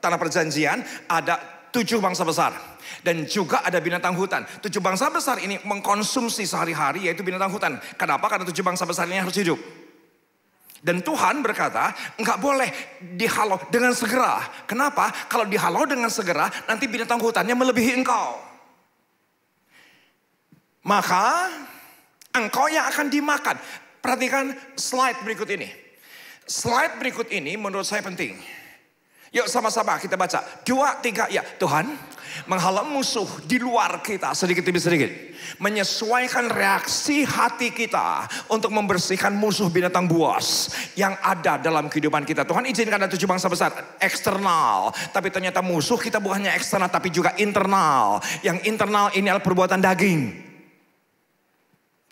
tanah perjanjian ada 7 bangsa besar. Dan juga ada binatang hutan. 7 bangsa besar ini mengkonsumsi sehari-hari yaitu binatang hutan. Kenapa? Karena 7 bangsa besar ini harus hidup. Dan Tuhan berkata, enggak boleh dihalau dengan segera. Kenapa? Kalau dihalau dengan segera, nanti binatang hutannya melebihi engkau. Maka engkau yang akan dimakan. Perhatikan slide berikut ini. Slide berikut ini menurut saya penting. Yuk sama-sama kita baca. 2, 3, ya. Tuhan menghalau musuh di luar kita sedikit demi sedikit. Menyesuaikan reaksi hati kita untuk membersihkan musuh binatang buas yang ada dalam kehidupan kita. Tuhan izinkan ada 7 bangsa besar eksternal. Tapi ternyata musuh kita bukannya eksternal tapi juga internal. Yang internal ini adalah perbuatan daging.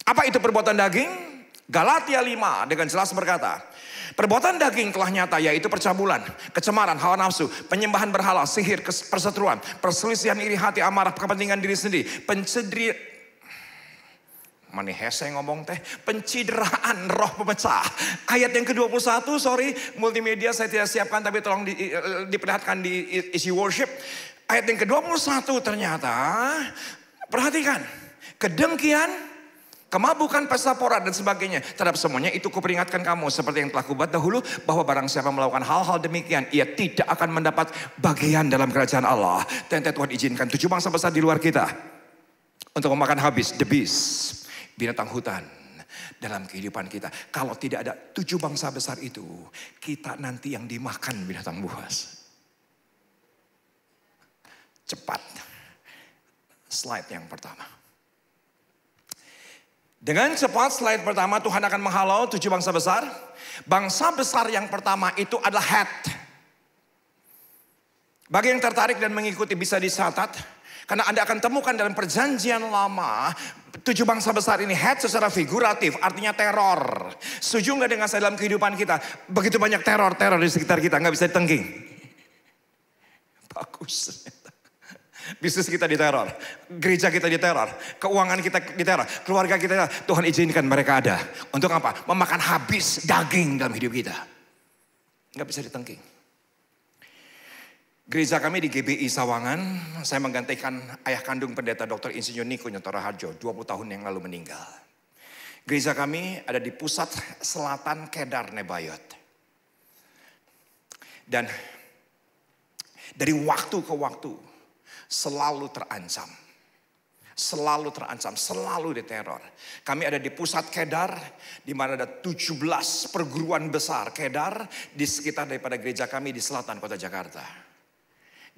Apa itu perbuatan daging? Galatia 5 dengan jelas berkata, perbuatan daging telah nyata, yaitu percabulan, kecemaran, hawa nafsu, penyembahan berhala, sihir, perseteruan, perselisihan, iri hati, amarah, kepentingan diri sendiri, pencideraan roh pemecah. Ayat yang ke-21, sorry, multimedia saya tidak siapkan, tapi tolong diperlihatkan di isi worship. Ayat yang ke-21 ternyata, perhatikan, kedengkian, kemabukan, pesta pora dan sebagainya. Terhadap semuanya itu kuperingatkan kamu seperti yang telah kubuat dahulu, bahwa barang siapa melakukan hal-hal demikian, ia tidak akan mendapat bagian dalam kerajaan Allah. Dan Tuhan izinkan 7 bangsa besar di luar kita untuk memakan habis the beast, binatang hutan dalam kehidupan kita. Kalau tidak ada 7 bangsa besar itu, kita nanti yang dimakan binatang buas. Cepat. Slide yang pertama. Dengan cepat slide pertama, Tuhan akan menghalau 7 bangsa besar. Bangsa besar yang pertama itu adalah head. Bagi yang tertarik dan mengikuti bisa dicatat. Karena Anda akan temukan dalam perjanjian lama, 7 bangsa besar ini head secara figuratif, artinya teror. Setuju nggak dengan saya dalam kehidupan kita? Begitu banyak teror di sekitar kita, nggak bisa ditengking. Bagus. Bisnis kita diteror, gereja kita diteror, keuangan kita diteror, keluarga kita diteror. Tuhan izinkan mereka ada. Untuk apa? Memakan habis daging dalam hidup kita. Nggak bisa ditengking. Gereja kami di GBI Sawangan, saya menggantikan ayah kandung pendeta Dr. Insinyur Niko Nyotoro Harjo, 20 tahun yang lalu meninggal. Gereja kami ada di pusat selatan Kedar Nebayot. Dan dari waktu ke waktu, selalu terancam, selalu diteror. Kami ada di pusat Kedar, di mana ada 17 perguruan besar Kedar di sekitar daripada gereja kami di selatan kota Jakarta.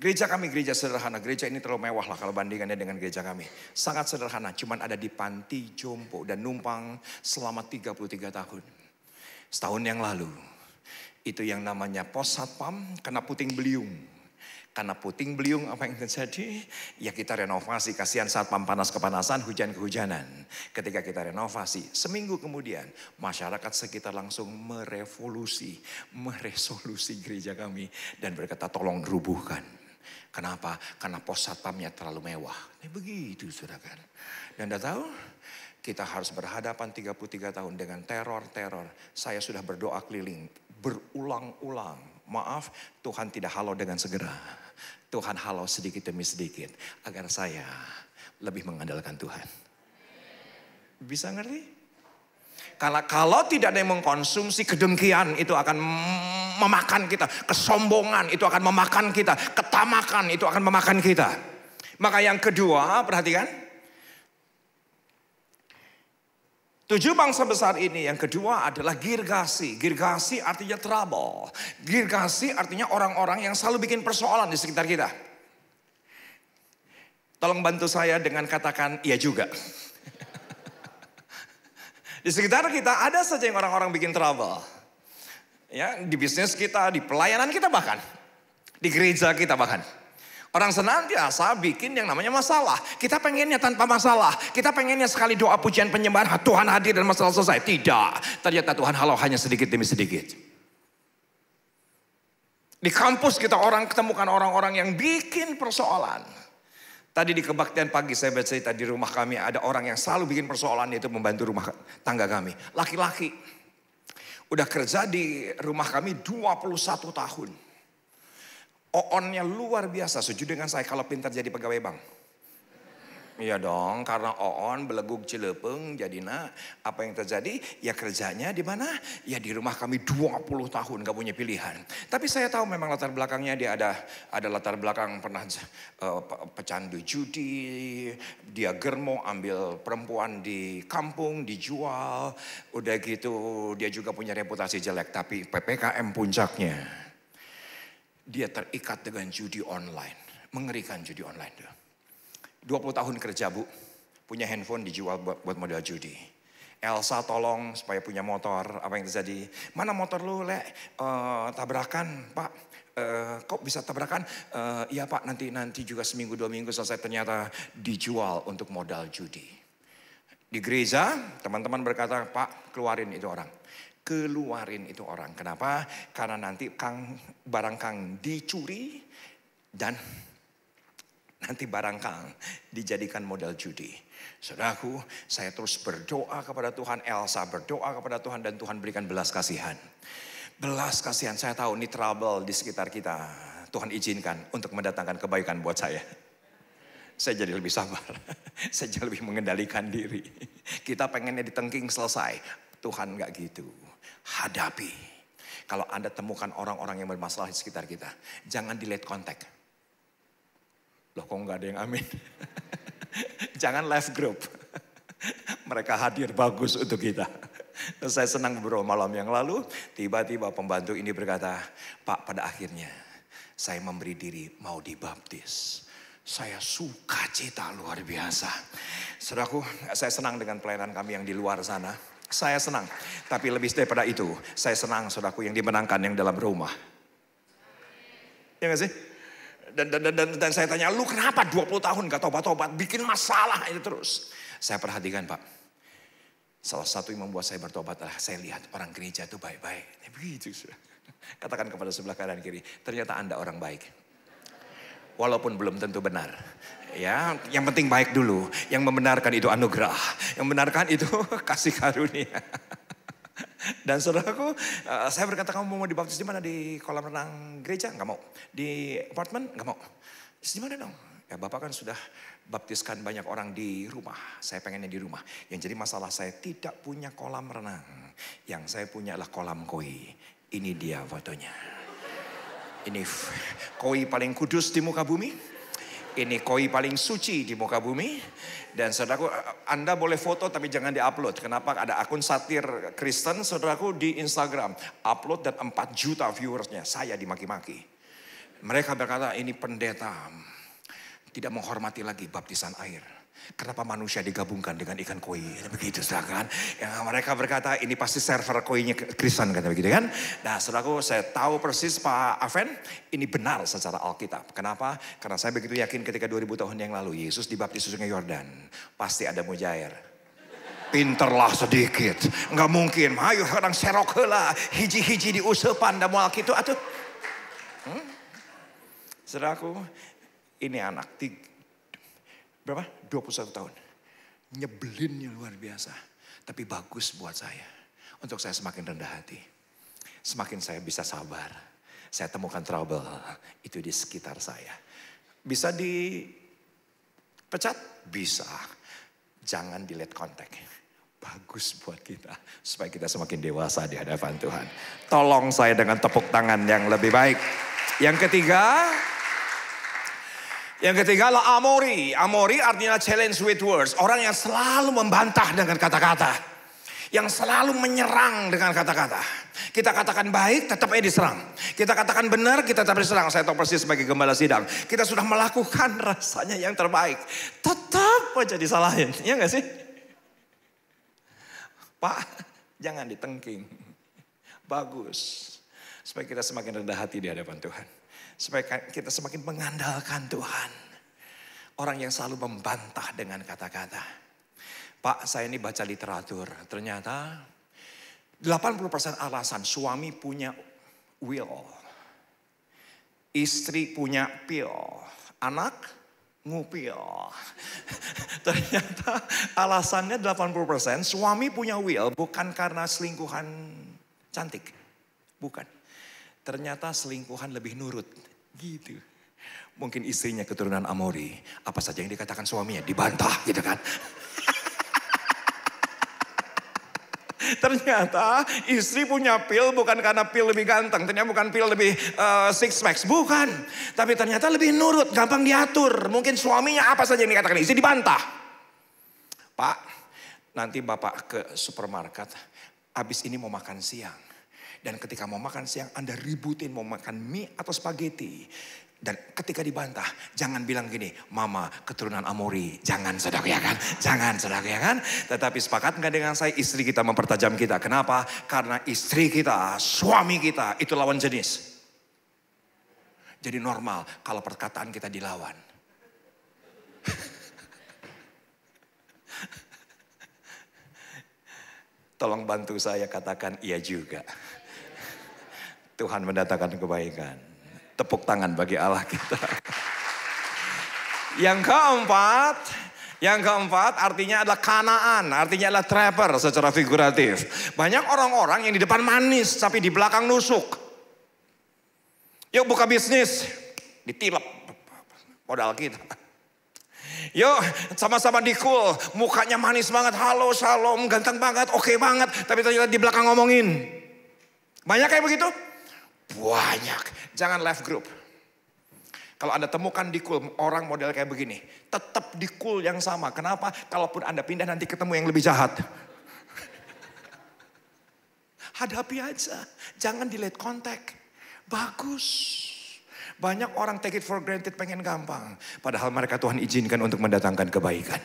Gereja kami gereja sederhana, gereja ini terlalu mewah lah kalau bandingannya dengan gereja kami. Sangat sederhana, cuman ada di panti jompo dan numpang selama 33 tahun. Setahun yang lalu, itu yang namanya pos satpam kena puting beliung. Karena puting beliung apa yang terjadi? Ya kita renovasi, kasihan satpam panas kepanasan, hujan kehujanan. Ketika kita renovasi, seminggu kemudian masyarakat sekitar langsung meresolusi gereja kami. Dan berkata tolong rubuhkan. Kenapa? Karena pos satpamnya terlalu mewah. Ini begitu saudara. Dan Anda tahu? Kita harus berhadapan 33 tahun dengan teror. Saya sudah berdoa keliling berulang-ulang. Maaf, Tuhan tidak halau dengan segera. Tuhan halau sedikit demi sedikit. Agar saya lebih mengandalkan Tuhan. Bisa ngerti? Karena kalau tidak ada yang mengkonsumsi kedengkian, itu akan memakan kita. Kesombongan itu akan memakan kita. Ketamakan itu akan memakan kita. Maka yang kedua, perhatikan. 7 bangsa besar ini yang kedua adalah girgasi. Girgasi artinya trouble. Girgasi artinya orang-orang yang selalu bikin persoalan di sekitar kita. Tolong bantu saya dengan katakan iya juga. Di sekitar kita ada saja yang orang-orang bikin trouble. Ya, di bisnis kita, di pelayanan kita bahkan. Di gereja kita bahkan. Orang senantiasa bikin yang namanya masalah. Kita pengennya tanpa masalah. Kita pengennya sekali doa pujian penyembahan, Tuhan hadir dan masalah selesai. Tidak. Ternyata Tuhan halau hanya sedikit demi sedikit. Di kampus kita ketemukan orang-orang yang bikin persoalan. Tadi di kebaktian pagi saya baca cerita di rumah kami ada orang yang selalu bikin persoalan, yaitu membantu rumah tangga kami. Laki-laki. Udah kerja di rumah kami 21 tahun. Oonnya luar biasa, setuju dengan saya kalau pintar jadi pegawai bank. Iya dong, karena Oon beleguk Cilepeng, jadinya apa yang terjadi? Ya kerjanya di mana? Ya di rumah kami 20 tahun gak punya pilihan. Tapi saya tahu memang latar belakangnya dia ada latar belakang pernah pecandu judi, dia germo ambil perempuan di kampung dijual, udah gitu dia juga punya reputasi jelek. Tapi PPKM puncaknya dia terikat dengan judi online, mengerikan judi online tuh. 20 tahun kerja bu, punya handphone dijual buat modal judi. Elsa tolong supaya punya motor, apa yang terjadi? Mana motor lu Lek? Tabrakan pak, kok bisa tabrakan? Iya pak nanti juga seminggu 2 minggu selesai, ternyata dijual untuk modal judi. Di gereja teman-teman berkata pak keluarin itu orang. Keluarin itu orang, kenapa? Karena nanti barang Kang dicuri dan nanti barang Kang dijadikan modal judi. Saudaraku, saya terus berdoa kepada Tuhan, Elsa berdoa kepada Tuhan dan Tuhan berikan belas kasihan. Belas kasihan, saya tahu ini trouble di sekitar kita. Tuhan izinkan untuk mendatangkan kebaikan buat saya. Saya jadi lebih sabar, saya jadi lebih mengendalikan diri. Kita pengennya ditengking selesai, Tuhan gak gitu. Hadapi. Kalau Anda temukan orang-orang yang bermasalah di sekitar kita, jangan delete kontak. Loh kok nggak ada yang amin? Jangan live group. Mereka hadir bagus untuk kita. Saya senang beberapa malam yang lalu, tiba-tiba pembantu ini berkata, Pak pada akhirnya saya memberi diri mau dibaptis. Saya sukacita luar biasa. Saudaraku, saya senang dengan pelayanan kami yang di luar sana. Saya senang. Tapi lebih daripada itu, saya senang saudaraku yang dimenangkan yang dalam rumah. Ya gak sih? Dan saya tanya, lu kenapa 20 tahun gak tobat-tobat, bikin masalah itu terus. Saya perhatikan Pak, salah satu yang membuat saya bertobat adalah saya lihat orang gereja itu baik-baik. Begitu. Katakan kepada sebelah kanan kiri, ternyata Anda orang baik. Walaupun belum tentu benar. Ya, yang penting baik dulu. Yang membenarkan itu anugerah. Yang membenarkan itu kasih karunia. Dan saudaraku, saya berkata kamu mau dibaptis di mana? Di kolam renang gereja? Nggak mau. Di apartemen? Nggak mau. Di mana dong? Ya Bapak kan sudah baptiskan banyak orang di rumah. Saya pengennya di rumah. Yang jadi masalah saya tidak punya kolam renang. Yang saya punya adalah kolam koi. Ini dia fotonya. Ini koi paling kudus di muka bumi. Ini koi paling suci di muka bumi. Dan saudaraku, Anda boleh foto tapi jangan diupload. Kenapa? Ada akun satir Kristen saudaraku di Instagram. Upload dan 4 juta viewersnya. Saya dimaki-maki. Mereka berkata ini pendeta tidak menghormati lagi baptisan air. Kenapa manusia digabungkan dengan ikan koi? Begitu saudara kan. Ya, mereka berkata ini pasti server koinya Kristen kata begitu kan. Nah saudaraku, saya tahu persis Pak Aven ini benar secara Alkitab. Kenapa? Karena saya begitu yakin ketika 2000 tahun yang lalu Yesus dibaptis di Sungai Yordan. Pasti ada mujair. Pinterlah sedikit. Enggak mungkin. Ayo orang serok lah. Hiji-hiji diusepan dan mual gitu atuh. Saudaraku, ini anak berapa? 21 tahun. Nyebelinnya luar biasa. Tapi bagus buat saya. Untuk saya semakin rendah hati. Semakin saya bisa sabar. Saya temukan trouble. Itu di sekitar saya. Bisa dipecat? Bisa. Jangan delete kontak. Bagus buat kita. Supaya kita semakin dewasa di hadapan Tuhan. Tolong saya dengan tepuk tangan yang lebih baik. Yang ketiga adalah amori. Amori artinya challenge with words. Orang yang selalu membantah dengan kata-kata. Yang selalu menyerang dengan kata-kata. Kita katakan baik, tetap aja diserang. Kita katakan benar, kita tetap diserang. Saya tahu persis sebagai gembala sidang. Kita sudah melakukan rasanya yang terbaik. Tetap aja disalahin. Iya gak sih? Pak, jangan ditengking. Bagus. Supaya kita semakin rendah hati di hadapan Tuhan. Supaya kita semakin mengandalkan Tuhan. Orang yang selalu membantah dengan kata-kata. Pak, saya ini baca literatur. Ternyata 80% alasan suami punya will. Istri punya pil. Anak ngupil. Ternyata alasannya 80% suami punya will. Bukan karena selingkuhan cantik. Bukan. Ternyata selingkuhan lebih nurut. Gitu. Mungkin istrinya keturunan Amori. Apa saja yang dikatakan suaminya dibantah gitu kan. Ternyata istri punya pil bukan karena pil lebih ganteng. Ternyata bukan pil lebih six packs. Bukan. Tapi ternyata lebih nurut, gampang diatur. Mungkin suaminya apa saja yang dikatakan istri dibantah. Pak, nanti bapak ke supermarket. Habis ini mau makan siang. Dan ketika mau makan siang Anda ributin mau makan mie atau spaghetti. Dan ketika dibantah, jangan bilang gini, mama keturunan Amori. Jangan saudara ya kan? Jangan saudara ya kan? Tetapi sepakat nggak dengan saya, istri kita mempertajam kita. Kenapa? Karena istri kita, suami kita itu lawan jenis. Jadi normal kalau perkataan kita dilawan. Tolong bantu saya katakan iya juga. Tuhan mendatangkan kebaikan. Tepuk tangan bagi Allah kita. Yang keempat artinya adalah kanaan. Artinya adalah trapper secara figuratif. Banyak orang-orang yang di depan manis tapi di belakang nusuk. Yuk buka bisnis. Ditilep modal kita. Yuk sama-sama di cool. Mukanya manis banget. Halo shalom ganteng banget. Oke banget. Tapi ternyata di belakang ngomongin. Banyak kayak begitu? Banyak. Jangan left group. Kalau Anda temukan di cool orang model kayak begini. Tetap di cool yang sama. Kenapa? Kalaupun Anda pindah nanti ketemu yang lebih jahat. Hadapi aja. Jangan delete kontak. Bagus. Banyak orang take it for granted pengen gampang. Padahal mereka Tuhan izinkan untuk mendatangkan kebaikan.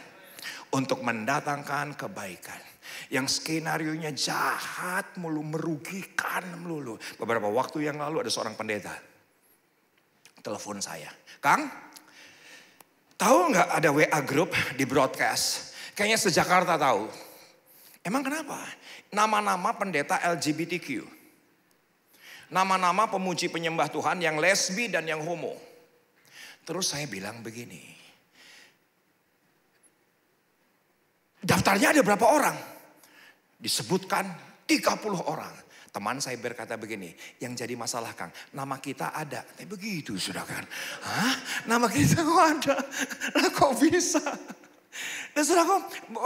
Untuk mendatangkan kebaikan. Yang skenarionya jahat melulu, merugikan melulu. Beberapa waktu yang lalu ada seorang pendeta. Telepon saya. Kang, tahu nggak ada WA group di broadcast? Kayaknya se-Jakarta tahu. Emang kenapa? Nama-nama pendeta LGBTQ. Nama-nama pemuji penyembah Tuhan yang lesbi dan yang homo. Terus saya bilang begini. Daftarnya ada berapa orang? Disebutkan 30 orang. Teman saya berkata begini, yang jadi masalah Kang, nama kita ada. Tapi begitu sudah kan. Hah? Nama kita kok ada? Nah, kok bisa? Dan saudara,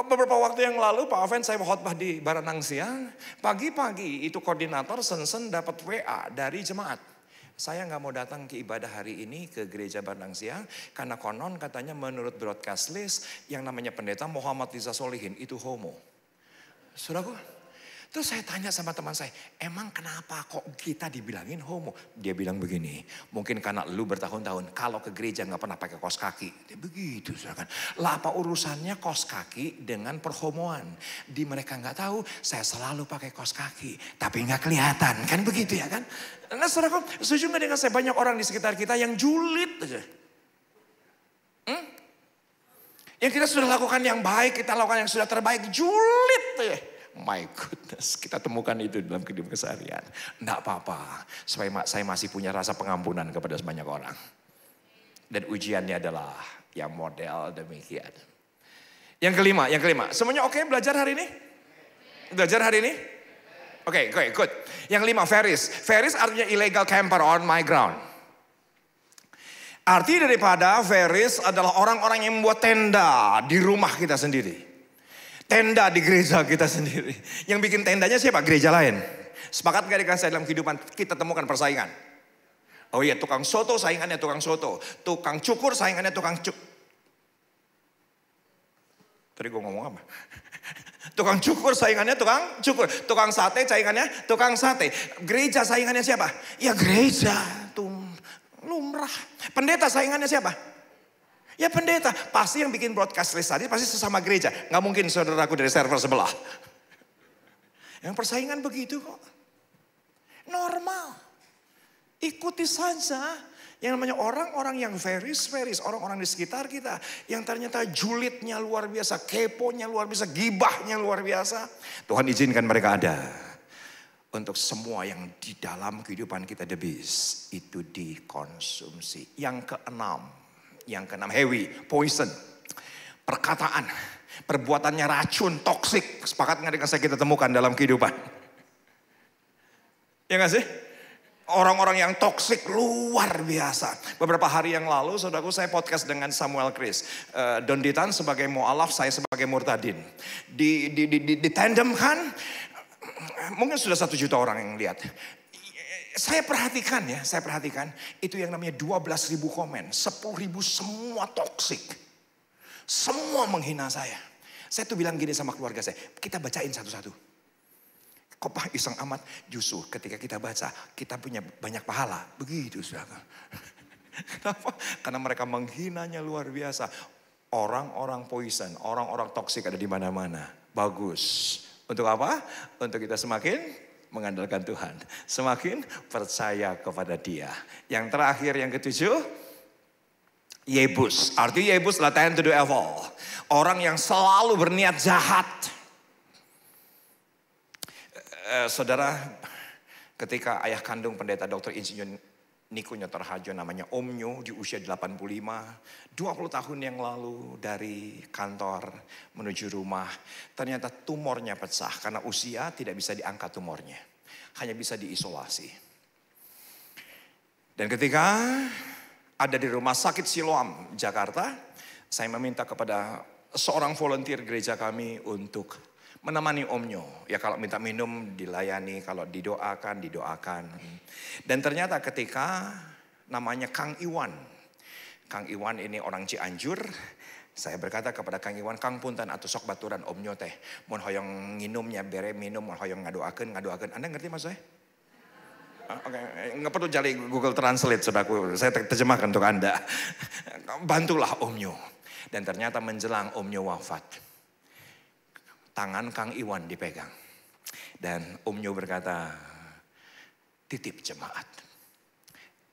beberapa waktu yang lalu Pak Aven saya khotbah di Baranang Siang. Pagi-pagi itu koordinator Sensen dapat WA dari jemaat. Saya nggak mau datang ke ibadah hari ini ke gereja Baranang Siang. Karena konon katanya menurut broadcast list yang namanya pendeta Muhammad Riza Solihin itu homo. Saudaraku, terus saya tanya sama teman saya, emang kenapa kok kita dibilangin homo? Dia bilang begini, mungkin karena lu bertahun-tahun kalau ke gereja nggak pernah pakai kaos kaki. Dia begitu, saudara kan. Lah apa urusannya kaos kaki dengan perhomoan? Di mereka nggak tahu, saya selalu pakai kaos kaki, tapi nggak kelihatan, kan begitu ya kan? Nah, saudara, setuju nggak dengan saya banyak orang di sekitar kita yang julid aja. Yang kita sudah lakukan yang baik, kita lakukan yang sudah terbaik, julid aja. My goodness, kita temukan itu dalam kehidupan keseharian. Enggak apa-apa, supaya saya masih punya rasa pengampunan kepada banyak orang. Dan ujiannya adalah yang model demikian. Yang kelima. Semuanya oke belajar hari ini? Belajar hari ini? Oke, good. Yang lima, Veris artinya illegal camper on my ground. Arti daripada Veris adalah orang-orang yang membuat tenda di rumah kita sendiri. Tenda di gereja kita sendiri. Yang bikin tendanya siapa? Gereja lain. Sepakat gak dengan saya dalam kehidupan kita temukan persaingan? Oh iya, tukang soto saingannya tukang soto. Tukang cukur saingannya tukang cukur. Tadi gue ngomong apa? Tukang cukur saingannya tukang cukur. Tukang sate saingannya tukang sate. Gereja saingannya siapa? Ya gereja. Lumrah. Pendeta saingannya siapa? Ya pendeta. Pasti yang bikin broadcast list tadi pasti sesama gereja. Gak mungkin saudaraku dari server sebelah. Yang persaingan begitu kok. Normal. Ikuti saja. Yang namanya orang-orang yang Veris. Orang-orang di sekitar kita. Yang ternyata julidnya luar biasa. Keponya luar biasa. Gibahnya luar biasa. Tuhan izinkan mereka ada. Untuk semua yang di dalam kehidupan kita debis. Itu dikonsumsi. Yang keenam, heavy, poison. Perkataan. Perbuatannya racun, toksik. Sepakat nggak dengan saya kita temukan dalam kehidupan? Ya nggak sih? Orang-orang yang toksik luar biasa. Beberapa hari yang lalu, saudaraku, saya podcast dengan Samuel Chris. Don Ditan sebagai mu'alaf, saya sebagai murtadin. Di tandem kan, mungkin sudah 1 juta orang yang lihat. Saya perhatikan, itu yang namanya 12.000 komen. 10.000 semua toksik. Semua menghina saya. Saya tuh bilang gini sama keluarga saya, kita bacain satu-satu. Kok Pak iseng amat? Justru ketika kita baca, kita punya banyak pahala. Begitu saudara. Kenapa? Karena mereka menghinanya luar biasa. Orang-orang poison, orang-orang toksik ada di mana-mana. Bagus. Untuk apa? Untuk kita semakin mengandalkan Tuhan. Semakin percaya kepada Dia. Yang terakhir, yang ke-7. Yebus. Artinya Yebus adalah tend to do evil. Orang yang selalu berniat jahat. Saudara, ketika ayah kandung pendeta Dr. Insinyur Niko Nyotor Harjo namanya Om Nyo di usia 85, 20 tahun yang lalu dari kantor menuju rumah, ternyata tumornya pecah karena usia tidak bisa diangkat tumornya, hanya bisa diisolasi. Dan ketika ada di rumah sakit Siloam, Jakarta, saya meminta kepada seorang volunteer gereja kami untuk menemani Om Nyo. Ya kalau minta minum dilayani, kalau didoakan, didoakan. Dan ternyata ketika namanya Kang Iwan. Kang Iwan ini orang Cianjur. Saya berkata kepada Kang Iwan, Kang punten atau sok baturan Om Nyo teh. Mun hoyong nginumnya bere minum, mun hoyong ngadoakeun. Anda ngerti maksud saya? Oke, nggak perlu cari Google Translate saudaraku. Saya terjemahkan untuk Anda. Bantulah Om Nyo. Dan ternyata menjelang Om Nyo wafat, tangan Kang Iwan dipegang. Dan Om Nyo berkata, titip jemaat,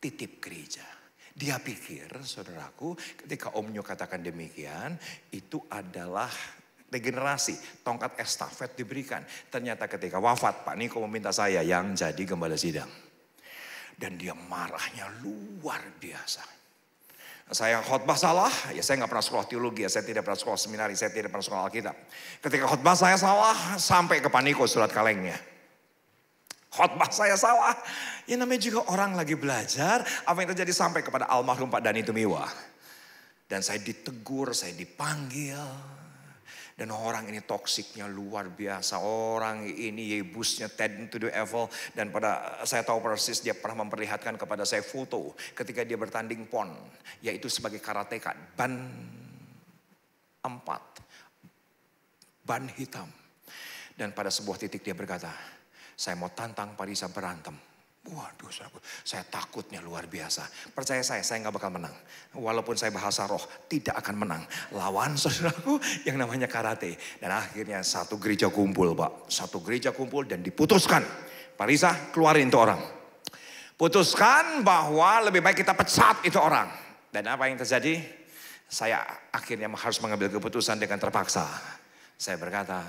titip gereja. Dia pikir, saudaraku, ketika Om Nyo katakan demikian, itu adalah regenerasi, tongkat estafet diberikan. Ternyata ketika wafat, Pak Niko meminta saya yang jadi gembala sidang. Dan dia marahnya luar biasa. Saya khotbah salah, ya saya nggak pernah sekolah teologi, ya saya tidak pernah sekolah seminari, saya tidak pernah sekolah Alkitab. Ketika khotbah saya salah, sampai ke Pak Niko surat kalengnya. Khotbah saya salah, ya namanya juga orang lagi belajar, apa yang terjadi sampai kepada almarhum Pak Dani Tumiwa. Dan saya ditegur, saya dipanggil. Dan orang ini toksiknya luar biasa. Orang ini Yebusnya tend to do evil. Dan saya tahu persis dia pernah memperlihatkan kepada saya foto ketika dia bertanding pon. Yaitu sebagai karateka. Ban 4. Ban hitam. Dan pada sebuah titik dia berkata, saya mau tantang Parisa berantem. Waduh, saya takutnya luar biasa. Percaya saya nggak bakal menang. Walaupun saya bahasa roh, tidak akan menang. Lawan saudaraku yang namanya karate. Dan akhirnya satu gereja kumpul, Pak. Satu gereja kumpul dan diputuskan. Parisa, keluarin itu orang. Putuskan bahwa lebih baik kita pecat itu orang. Dan apa yang terjadi? Saya akhirnya harus mengambil keputusan dengan terpaksa. Saya berkata,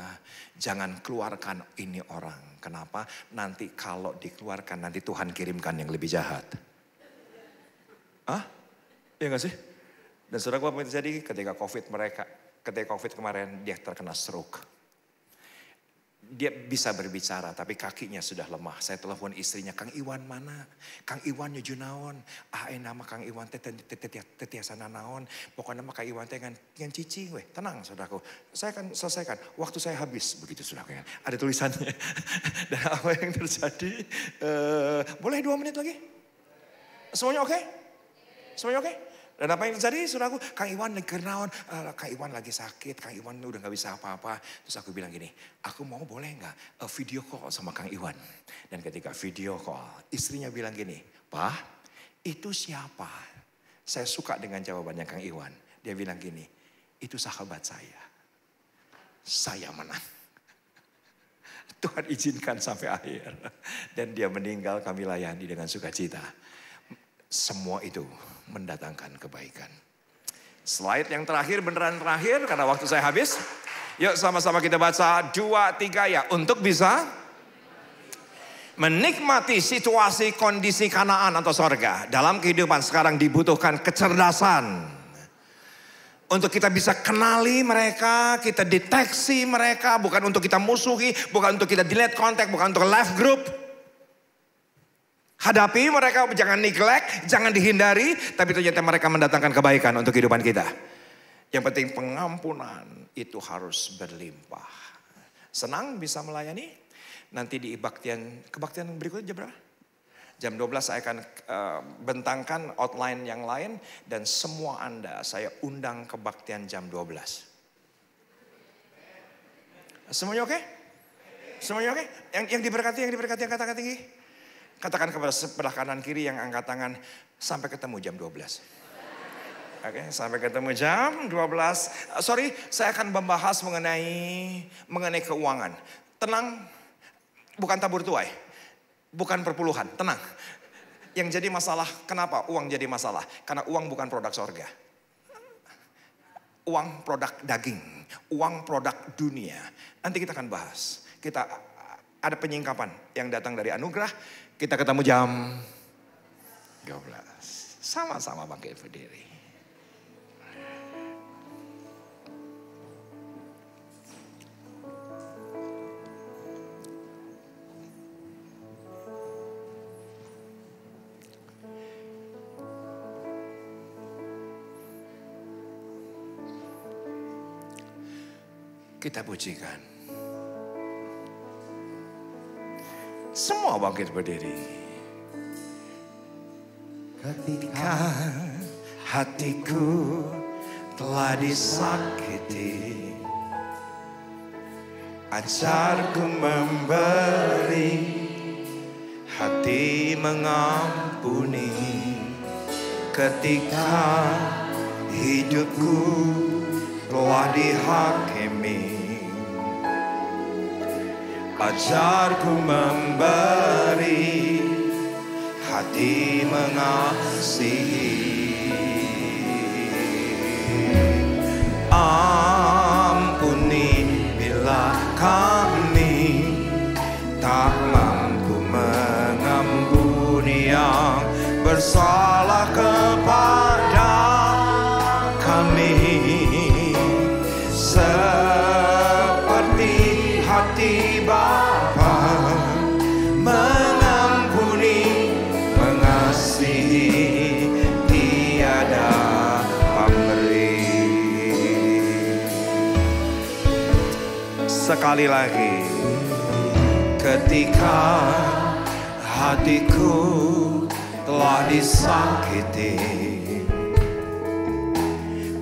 jangan keluarkan ini orang. Kenapa? Nanti kalau dikeluarkan, nanti Tuhan kirimkan yang lebih jahat. Iya gak sih? Dan saudara, apa yang terjadi ketika COVID kemarin, dia terkena stroke. Dia bisa berbicara, tapi kakinya sudah lemah. Saya telepon istrinya, Kang Iwan mana? Kang Iwan nyuju naon? Nama Kang Iwan tetiasana naon? Pokoknya nama Kang Iwan teh ngan cicing weh. Tenang saudaraku, saya akan selesaikan. Waktu saya habis, begitu saudaraku. Ada tulisannya. Dan apa yang terjadi? Boleh 2 menit lagi? Semuanya oke? Semuanya oke? Dan apa yang terjadi saudaraku? Kang Iwan lagi kenaon, Kang Iwan lagi sakit, Kang Iwan udah gak bisa apa-apa. Terus aku bilang gini, aku mau boleh gak video call sama Kang Iwan. Dan ketika video call, istrinya bilang gini, Pak itu siapa? Saya suka dengan jawabannya Kang Iwan. Dia bilang gini, itu sahabat saya. Saya menang. Tuhan izinkan sampai akhir. Dan dia meninggal, kami layani dengan sukacita. Semua itu mendatangkan kebaikan. Slide yang terakhir, beneran terakhir karena waktu saya habis. Yuk sama-sama kita baca 2, 3 ya. Untuk bisa menikmati situasi kondisi Kanaan atau sorga. Dalam kehidupan sekarang dibutuhkan kecerdasan. Untuk kita bisa kenali mereka, kita deteksi mereka. Bukan untuk kita musuhi, bukan untuk kita delete kontak, bukan untuk left group. Hadapi mereka, jangan neglect, jangan dihindari. Tapi ternyata mereka mendatangkan kebaikan untuk kehidupan kita. Yang penting pengampunan itu harus berlimpah. Senang bisa melayani. Nanti di kebaktian berikutnya jam berapa? Jam 12 saya akan bentangkan outline yang lain. Dan semua Anda saya undang kebaktian jam 12. Semuanya oke? Semuanya oke? Yang diberkati, yang katakan tinggi. Katakan kepada sebelah kanan kiri yang angkat tangan, sampai ketemu jam 12. Oke, sampai ketemu jam 12. Sorry, saya akan membahas mengenai keuangan. Tenang, bukan tabur tuai. Bukan perpuluhan, tenang. Yang jadi masalah, kenapa uang jadi masalah? Karena uang bukan produk sorga. Uang produk daging, uang produk dunia. Nanti kita akan bahas. Kita ada penyingkapan yang datang dari anugerah. Kita ketemu jam 12. Sama-sama bangkit berdiri. Kita pujikan. Semua bangkit berdiri. Ketika hatiku telah disakiti, ajarku memberi, hati mengampuni. Ketika hidupku telah dihakimi, ajarku memberi, hati mengasihi. Ampuni bila kami tak mampu mengampuni yang bersalah kepada kami. Seperti hati Bapa mengampuni, mengasihi, tiada pemberi. Sekali lagi, ketika hatiku telah disakiti,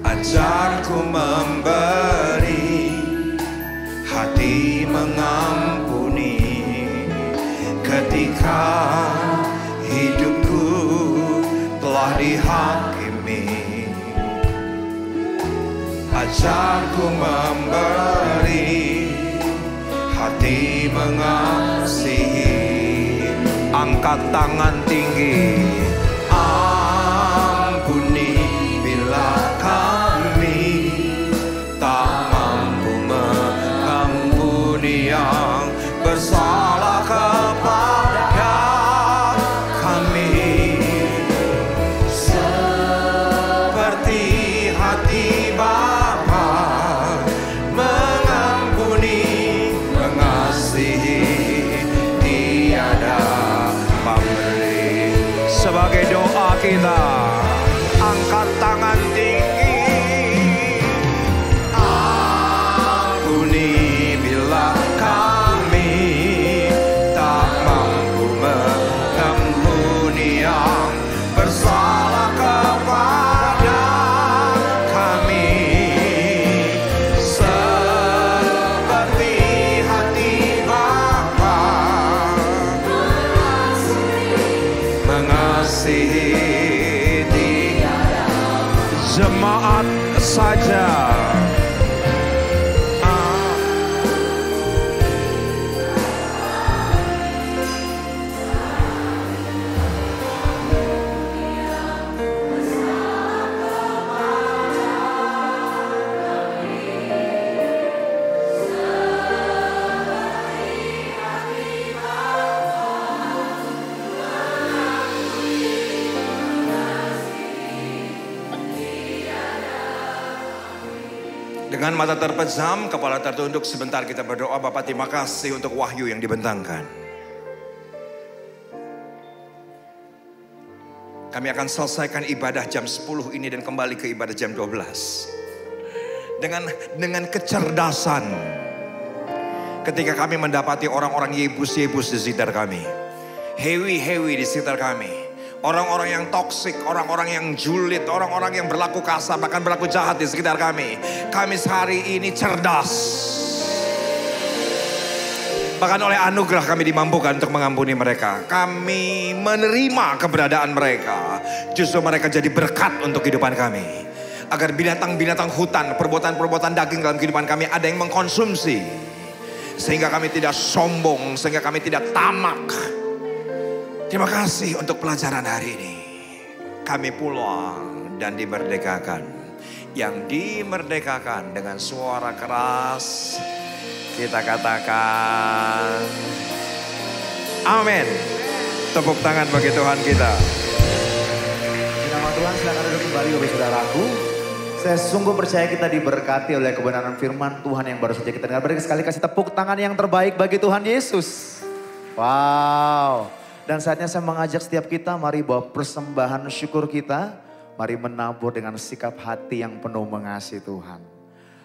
ajarku memberi, hati mengampuni. Ketika hidupku telah dihakimi, ajarku memberi, hati mengasihi. Angkat tangan tinggi. Ampuni bila kami tak mampu mengampuni yang bersalah kepada kami. Seperti hati Bapa mengampuni, mengasihi, tiada pemberi. Sebagai doa kita, angkat tangan tinggi. Ampuni bila kami tak mampu mengampuni yang bersalah kepada kami. Seperti hati Bapa mengasihi, tiada. Jemaat saja. Dengan mata terpejam, kepala tertunduk, sebentar kita berdoa. Bapa, terima kasih untuk wahyu yang dibentangkan. Kami akan selesaikan ibadah jam 10 ini dan kembali ke ibadah jam 12. Dengan kecerdasan. Ketika kami mendapati orang-orang Yebus-Yebus di sekitar kami. Hewi-hewi di sekitar kami. Orang-orang yang toksik, orang-orang yang julid, orang-orang yang berlaku kasar, bahkan berlaku jahat di sekitar kami. Kami sehari ini cerdas. Bahkan oleh anugerah kami dimampukan untuk mengampuni mereka. Kami menerima keberadaan mereka. Justru mereka jadi berkat untuk kehidupan kami. Agar binatang-binatang hutan, perbuatan-perbuatan daging dalam kehidupan kami ada yang mengkonsumsi. Sehingga kami tidak sombong, sehingga kami tidak tamak. Terima kasih untuk pelajaran hari ini. Kami pulang dan dimerdekakan. Yang dimerdekakan dengan suara keras. Kita katakan amin. Tepuk tangan bagi Tuhan kita. Di nama Tuhan silakan duduk kembali Bapak Saudaraku. Saya sungguh percaya kita diberkati oleh kebenaran firman Tuhan yang baru saja kita dengar. Beri sekali kasih tepuk tangan yang terbaik bagi Tuhan Yesus. Wow. Dan saatnya saya mengajak setiap kita, mari bawa persembahan syukur kita. Mari menabur dengan sikap hati yang penuh mengasihi Tuhan.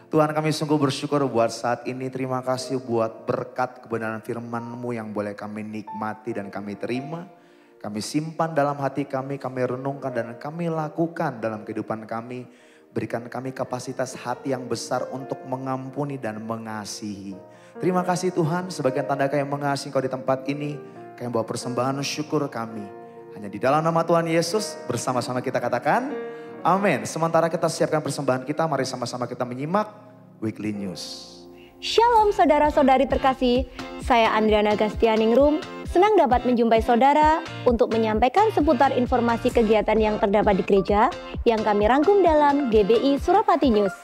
Tuhan, kami sungguh bersyukur buat saat ini. Terima kasih buat berkat kebenaran firman-Mu yang boleh kami nikmati dan kami terima. Kami simpan dalam hati kami renungkan dan kami lakukan dalam kehidupan kami. Berikan kami kapasitas hati yang besar untuk mengampuni dan mengasihi. Terima kasih Tuhan, sebagian tanda kami mengasihi Kau di tempat ini. Kami bawa persembahan syukur kami. Hanya di dalam nama Tuhan Yesus bersama-sama kita katakan amin. Sementara kita siapkan persembahan kita, mari sama-sama kita menyimak Weekly News. Shalom saudara-saudari terkasih, saya Andriana Gastianingrum. Senang dapat menjumpai saudara untuk menyampaikan seputar informasi kegiatan yang terdapat di gereja yang kami rangkum dalam GBI Surapati News.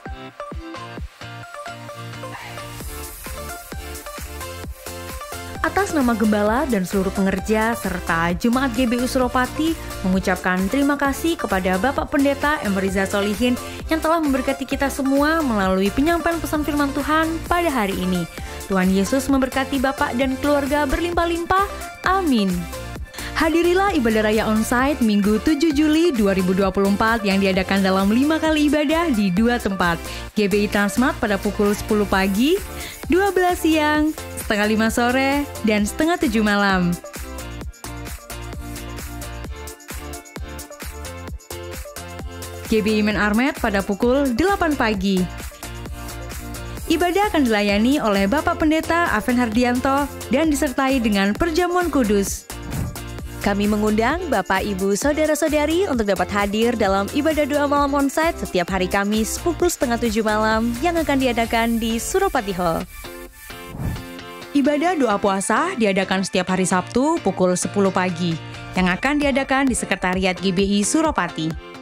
Atas nama Gembala dan seluruh pengerja serta Jemaat GBI Suropati mengucapkan terima kasih kepada Bapak Pendeta Emriza Solihin yang telah memberkati kita semua melalui penyampaian pesan firman Tuhan pada hari ini. Tuhan Yesus memberkati Bapak dan keluarga berlimpah-limpah. Amin. Hadirilah ibadah raya onsite Minggu 7 Juli 2024 yang diadakan dalam 5 kali ibadah di 2 tempat. GBI Transmart pada pukul 10 pagi, 12 siang, setengah 5 sore, dan setengah 7 malam. GBI Men Armet pada pukul 8 pagi. Ibadah akan dilayani oleh Bapak Pendeta Aven Hardianto dan disertai dengan perjamuan kudus. Kami mengundang Bapak, Ibu, Saudara-saudari untuk dapat hadir dalam ibadah doa malam onsite setiap hari Kamis pukul setengah 7 malam yang akan diadakan di Suropati Hall. Ibadah doa puasa diadakan setiap hari Sabtu pukul 10 pagi yang akan diadakan di Sekretariat GBI Suropati.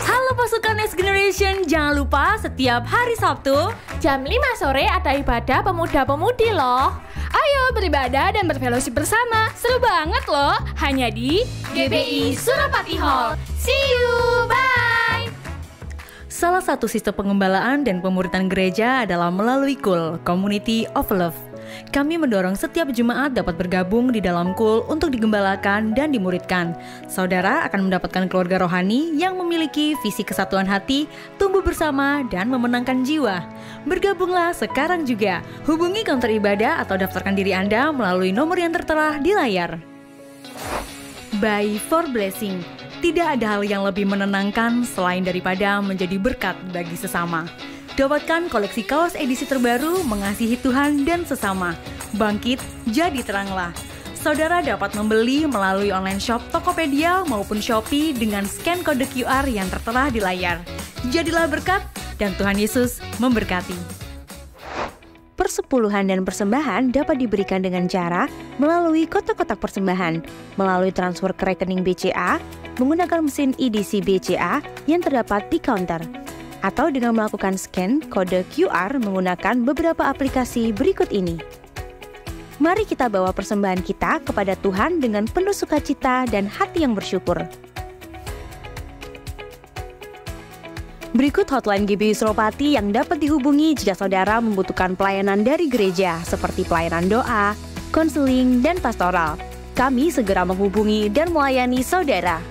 Halo pasukan Next Generation, jangan lupa setiap hari Sabtu jam 5 sore ada ibadah pemuda-pemudi loh. Ayo beribadah dan berfellowship bersama. Seru banget loh, hanya di GBI Suropati Hall. See you, bye! Salah satu sistem pengembalaan dan pemuritan gereja adalah melalui KUL, Community of Love. Kami mendorong setiap jemaat dapat bergabung di dalam KUL untuk digembalakan dan dimuridkan. Saudara akan mendapatkan keluarga rohani yang memiliki visi kesatuan hati, tumbuh bersama, dan memenangkan jiwa. Bergabunglah sekarang juga. Hubungi counter ibadah atau daftarkan diri Anda melalui nomor yang tertera di layar. Buy for Blessing. Tidak ada hal yang lebih menenangkan selain daripada menjadi berkat bagi sesama. Dapatkan koleksi kaos edisi terbaru Mengasihi Tuhan dan Sesama. Bangkit, jadi teranglah. Saudara dapat membeli melalui online shop Tokopedia maupun Shopee dengan scan kode QR yang tertera di layar. Jadilah berkat dan Tuhan Yesus memberkati. Persepuluhan dan persembahan dapat diberikan dengan cara melalui kotak-kotak persembahan, melalui transfer ke rekening BCA, menggunakan mesin EDC BCA yang terdapat di counter, atau dengan melakukan scan kode QR menggunakan beberapa aplikasi berikut ini. Mari kita bawa persembahan kita kepada Tuhan dengan penuh sukacita dan hati yang bersyukur. Berikut hotline GBI Suropati yang dapat dihubungi jika saudara membutuhkan pelayanan dari gereja seperti pelayanan doa, konseling, dan pastoral. Kami segera menghubungi dan melayani saudara.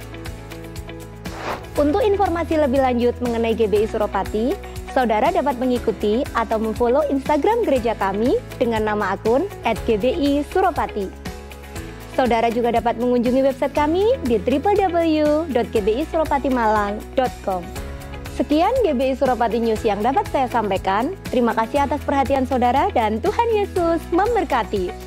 Untuk informasi lebih lanjut mengenai GBI Suropati, saudara dapat mengikuti atau memfollow Instagram gereja kami dengan nama akun @GBI Suropati. Saudara juga dapat mengunjungi website kami di www.gbisuropatimalang.com. Sekian GBI Suropati News yang dapat saya sampaikan. Terima kasih atas perhatian saudara dan Tuhan Yesus memberkati.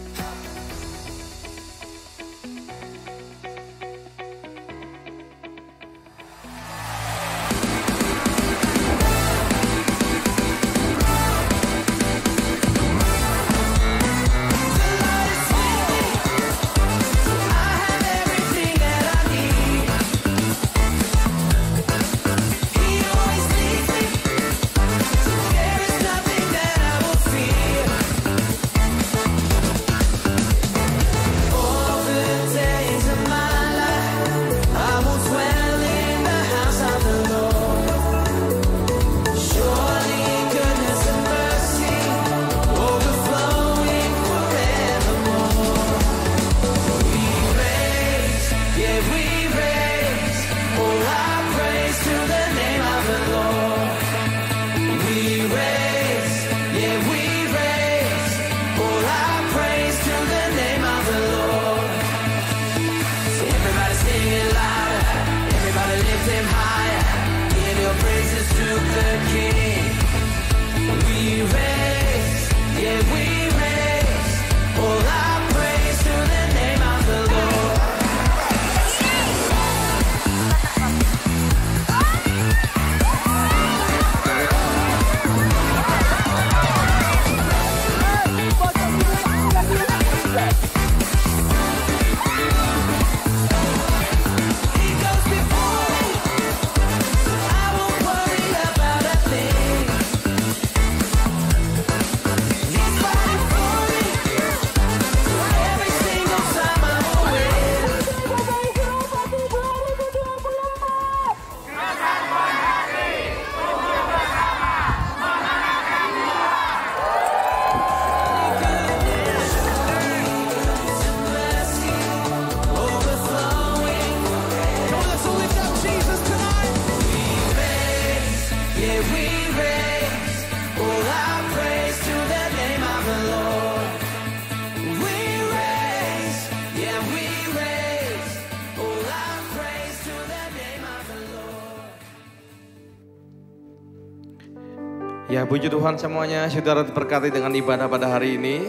Ya, puji Tuhan semuanya, saudara terberkati dengan ibadah pada hari ini.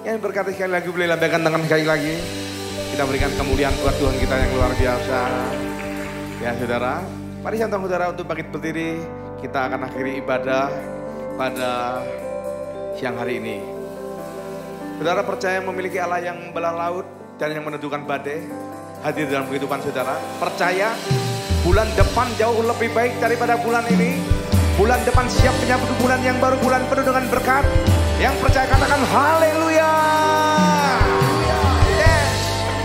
Yang berkati sekali lagi, boleh lambaikan tangan sekali lagi. Kita berikan kemuliaan buat Tuhan kita yang luar biasa. Ya saudara, mari santang saudara untuk bangkit berdiri. Kita akan akhiri ibadah pada siang hari ini. Saudara percaya memiliki Allah yang belah laut dan yang menentukan badai hadir dalam kehidupan saudara. Percaya bulan depan jauh lebih baik daripada bulan ini. Bulan depan siap menyambut bulan yang baru, bulan penuh dengan berkat. Yang percaya katakan haleluya. Yes,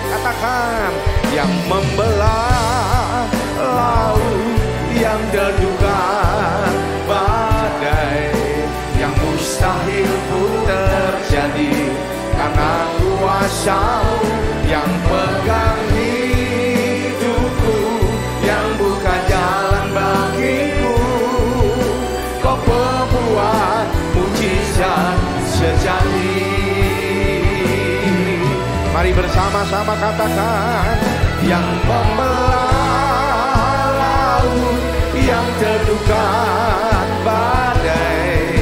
katakan yang membelah laut, yang dedukan badai, yang mustahil pun terjadi karena kuasa-Mu yang pegang hidupku, yang buka jalan bagiku. Kau pembuat mujizat sejati. Mari bersama-sama katakan yang membelah laut, yang teduhkan badai,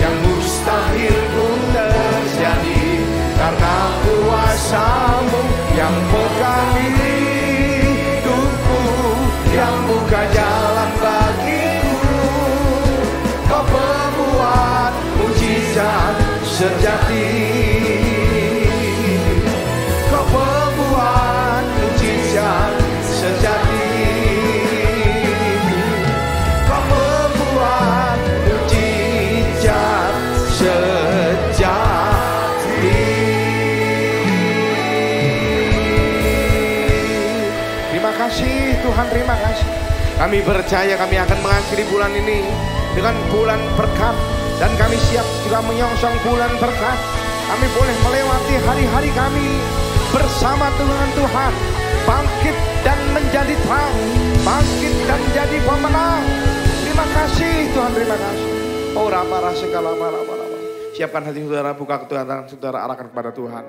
yang mustahil pun terjadi karena kuasa-Mu yang pegang hidupku, yang buka jalan bagiku. Kau pembuat mujizat sejati. Kau pembuat mujizat sejati. Kau pembuat mujizat sejati. Terima kasih Tuhan, terima kasih. Kami percaya kami akan mengakhiri bulan ini dengan bulan berkat, dan kami siap juga menyongsong bulan berkat. Kami boleh melewati hari-hari kami bersama dengan Tuhan. Bangkit dan menjadi terang. Bangkit dan jadi pemenang. Terima kasih Tuhan, terima kasih. Oh rama segala lama. Siapkan hati saudara, buka ketuhanan saudara, arahkan kepada Tuhan.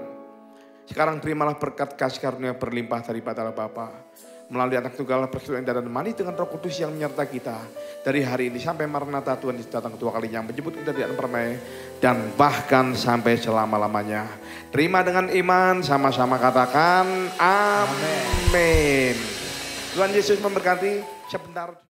Sekarang terimalah berkat kasih karunia berlimpah daripada Allah Bapa. Melalui anak tunggal persekutuan dan mani dengan Roh Kudus yang menyertai kita. Dari hari ini sampai Maranatha Tuhan datang kedua kalinya. Menjemput kita di dalam permai. Dan bahkan sampai selama-lamanya. Terima dengan iman, sama-sama katakan amin. Tuhan Yesus memberkati. Sebentar.